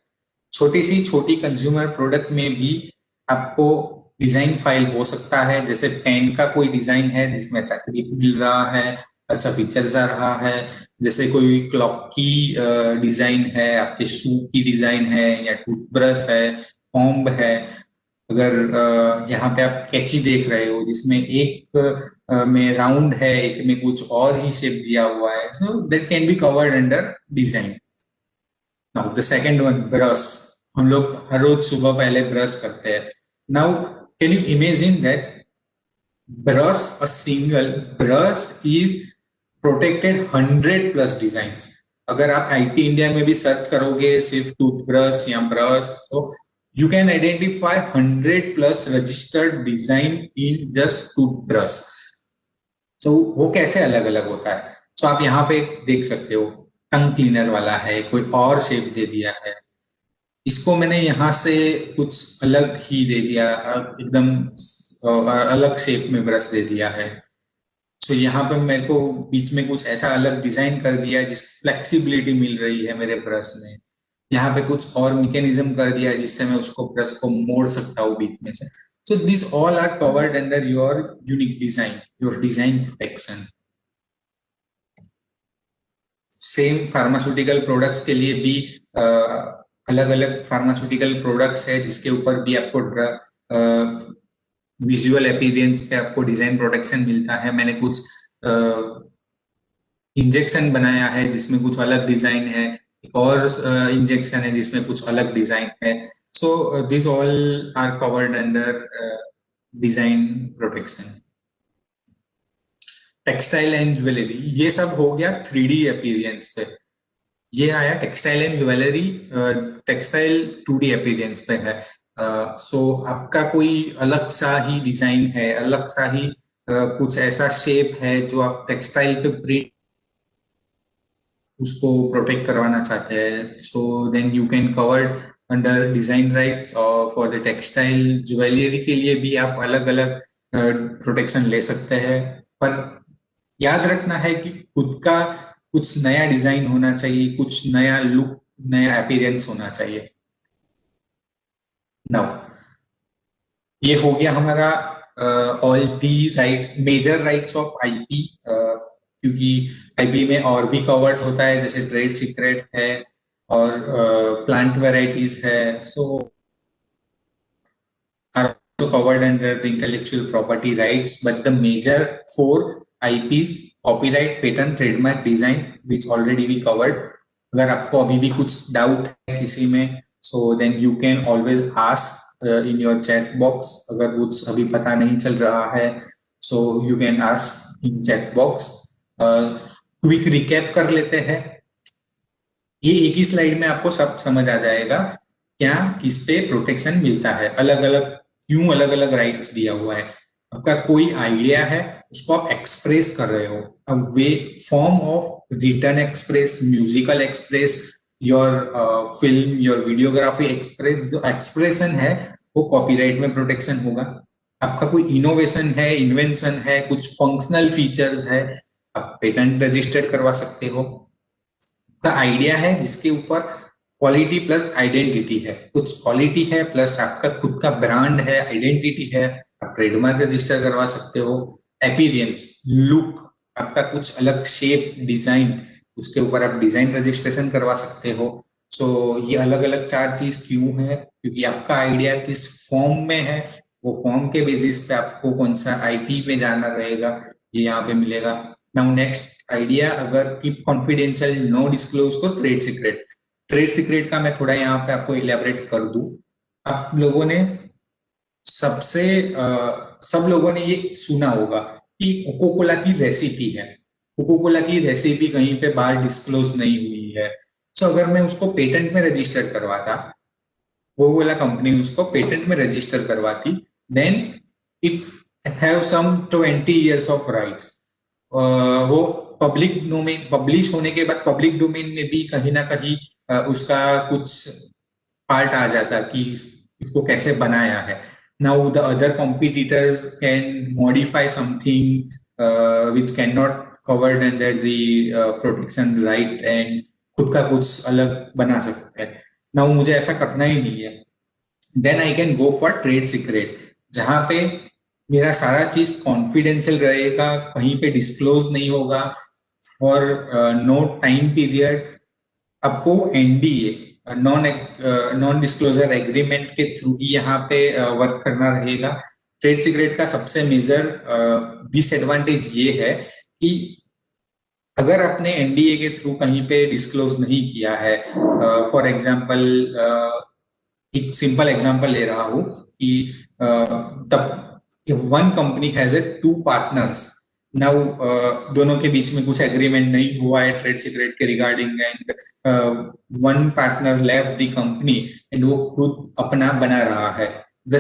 छोटी कंज्यूमर प्रोडक्ट में भी आपको डिजाइन फाइल हो सकता है। जैसे पेन का कोई डिजाइन है जिसमें अच्छा ग्रिप मिल रहा है, अच्छा फीचर्स आ रहा है। जैसे कोई क्लॉक की डिजाइन है, आपके शू की डिजाइन है, या टूथब्रश है, कॉम्ब है। अगर यहाँ पे आप कैची देख रहे हो जिसमें एक में राउंड है, एक में कुछ और ही शेप दिया हुआ है, so that can be covered under design. Now the second one, brush. हम लोग हर रोज सुबह पहले ब्रश करते हैं। Now Can you imagine that brush, a single brush is protected 100 plus designs. अगर आप आईटी इंडिया में भी सर्च करोगे सिर्फ टूथब्रश या ब्रश, तो you can identify 100 plus registered design in just toothbrush. तो वो कैसे अलग अलग होता है. तो आप यहाँ पे देख सकते हो, टंग क्लीनर वाला है, कोई और शेप दे दिया है. इसको मैंने यहाँ से कुछ अलग ही दे दिया, एकदम अलग शेप में ब्रश दे दिया है. सो यहाँ पे मेरे को बीच में कुछ ऐसा अलग डिजाइन कर दिया जिस फ्लेक्सिबिलिटी मिल रही है मेरे ब्रश में. यहाँ पे कुछ और मैकेनिज्म कर दिया जिससे मैं उसको ब्रश को मोड़ सकता हूँ बीच में से. So this all are covered under your unique design, your design protection. Same pharmaceutical products के लिए भी अलग अलग फार्मास्यूटिकल प्रोडक्ट्स है जिसके ऊपर भी आपको विजुअल अपीयरेंस पे आपको डिजाइन प्रोटेक्शन मिलता है. मैंने कुछ इंजेक्शन बनाया है जिसमें कुछ अलग डिजाइन है, एक और इंजेक्शन है जिसमें कुछ अलग डिजाइन है. So this all are covered under design protection. Textile and jewellery, ये सब हो गया 3D अपीयरेंस पे. ये आया textile and jewellery, textile 2D appearance पे है. सो आपका कोई अलग सा ही डिजाइन है, अलग सा ही कुछ ऐसा शेप है जो आप टेक्सटाइल पे प्रिंट उसको प्रोटेक्ट करवाना चाहते हैं. So then you can covered under design rights. और फॉर द टेक्सटाइल ज्वेलरी के लिए भी आप अलग अलग प्रोटेक्शन ले सकते हैं. पर याद रखना है कि खुद का कुछ नया डिजाइन होना चाहिए, कुछ नया लुक, नया अपीयरेंस होना चाहिए. नाउ ये हो गया हमारा all the rights, major rights of IP. क्योंकि आईपी में और भी कवर्स होता है, जैसे ट्रेड सीक्रेट है और प्लांट वेराइटीज है. सो are also covered under the intellectual property rights, but the major 4 IPs, copyright, patent, trademark, design, which already we covered. अगर आपको अभी भी कुछ डाउट है किसी में, so then you can always ask in your chat box. अगर कुछ अभी पता नहीं चल रहा है, so you can ask in chat box. Quick recap कर लेते हैं. ये एक ही स्लाइड में आपको सब समझ आ जाएगा क्या किस पे प्रोटेक्शन मिलता है, अलग अलग क्यों अलग अलग राइट्स दिया हुआ है. आपका कोई आइडिया है, उसको आप एक्सप्रेस कर रहे हो, अब way form of written express, musical express, your film, your videography express. जो एक्सप्रेशन है वो कॉपीराइट में प्रोटेक्शन होगा. आपका कोई इनोवेशन है, इन्वेंशन है, कुछ फंक्शनल फीचर्स है, आप पेटेंट रजिस्टर्ड करवा सकते हो. का आइडिया है जिसके ऊपर क्वालिटी प्लस आइडेंटिटी है, कुछ क्वालिटी है प्लस आपका खुद का ब्रांड है, आइडेंटिटी है, आप ट्रेडमार्क रजिस्टर करवा सकते हो. अपीयरेंस, लुक, आपका कुछ अलग शेप, डिजाइन, उसके ऊपर आप डिजाइन रजिस्ट्रेशन करवा सकते हो. सो ये अलग अलग 4 चीज क्यों है, क्योंकि आपका आइडिया किस फॉर्म में है, वो फॉर्म के बेसिस पे आपको कौन सा आईपी पे जाना रहेगा, ये यहाँ पे मिलेगा. नाउ नेक्स्ट आइडिया, अगर कीप कॉन्फिडेंशियल, नो डिस्क्लोज को ट्रेड सीक्रेट. ट्रेड सीक्रेट का मैं थोड़ा यहाँ पे आपको इलेबोरेट कर दूं. आप लोगों ने सब लोगों ने ये सुना होगा कि कोको कोला की रेसिपी है, कोको कोला की रेसिपी कहीं पे बाहर डिस्क्लोज नहीं हुई है. सो अगर मैं उसको पेटेंट में रजिस्टर करवाता, कोको कोला कंपनी उसको पेटेंट में रजिस्टर करवाती, then it have some 20 years of rights. वो पब्लिक डोमेन पब्लिश होने के बाद पब्लिक डोमेन में भी कहीं ना कहीं उसका कुछ पार्ट आ जाता कि इसको कैसे बनाया है. Now the other competitors can modify something which can not covered under the protection right and खुद का कुछ अलग बना सकते हैं. नाउ मुझे ऐसा करना ही नहीं है, then I can go for trade secret, जहां पे मेरा सारा चीज कॉन्फिडेंशियल रहेगा, कहीं पे डिस्क्लोज नहीं होगा फॉर नो टाइम पीरियड. आपको एनडीए, नॉन डिस्क्लोजर एग्रीमेंट के थ्रू ही यहाँ पे वर्क करना रहेगा. ट्रेड सीक्रेट का सबसे मेजर डिसएडवांटेज ये है कि अगर आपने एनडीए के थ्रू कहीं पे डिस्क्लोज नहीं किया है, फॉर एग्जांपल एक सिंपल एग्जांपल ले रहा हूँ कि तब one company has a 2 partners now, दोनों के बीच में कुछ एग्रीमेंट नहीं हुआ है ट्रेड सीक्रेट के regarding, and one partner left the company and वो खुद अपना बना रहा है the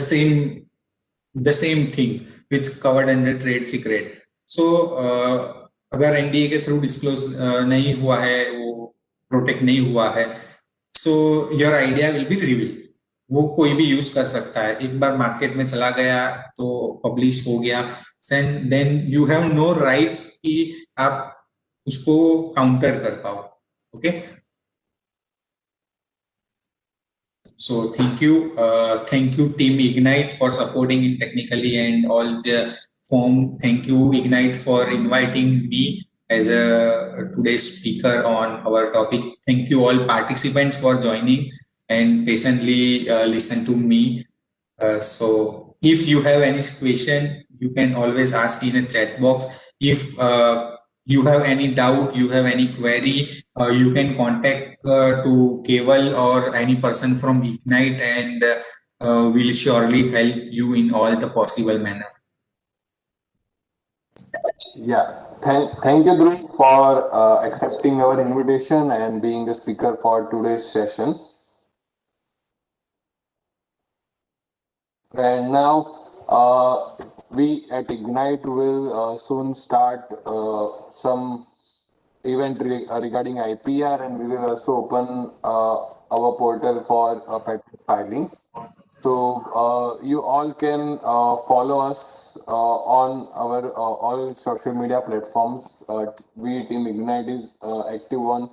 same thing which covered under trade secret. So अगर एनडीए के थ्रू डिस्क्लोज नहीं हुआ है, वो प्रोटेक्ट नहीं हुआ है, so your idea will be reveal. वो कोई भी यूज कर सकता है. एक बार मार्केट में चला गया तो पब्लिश हो गया, then you have no rights कि आप उसको काउंटर कर पाओ. Okay, so thank you team Ignite for supporting in technically and all the form. Thank you Ignite for inviting me as a today's speaker on our topic. Thank you all participants for joining and patiently listen to me. So if you have any question, you can always ask in a chat box. If you have any doubt, you have any query, you can contact to Keval or any person from Ignite, and we'll surely help you in all the possible manner. Yeah, thank you, Dhruv, for accepting our invitation and being the speaker for today's session. And now we at Ignite will soon start some event regarding IPR, and we will also open our portal for patent filing. So you all can follow us on our all social media platforms. We Team Ignite is active on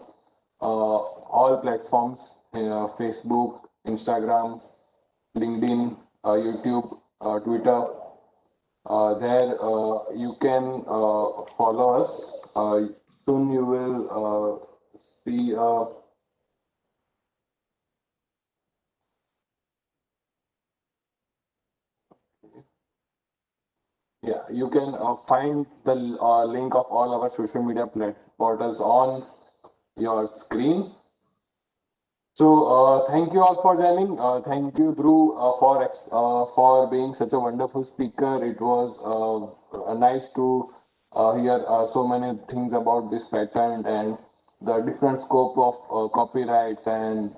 all platforms: Facebook, Instagram, LinkedIn, YouTube, Twitter. There you can follow us. Soon you will see. Yeah, you can find the link of all our social media portals on your screen. So thank you all for joining. Thank you, Dhruv, for being such a wonderful speaker. It was nice to hear so many things about this patent and the different scope of copyrights and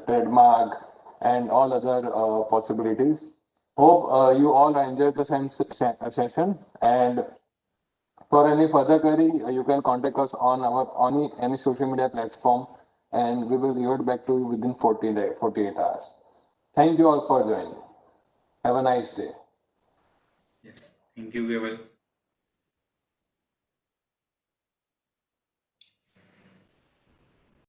trademark and all other possibilities. Hope you all enjoyed the session, and for any further query, you can contact us on our on any social media platform, and we will revert back to you within 48 hours. Thank you all for joining. Have a nice day. Yes, thank you, Keval.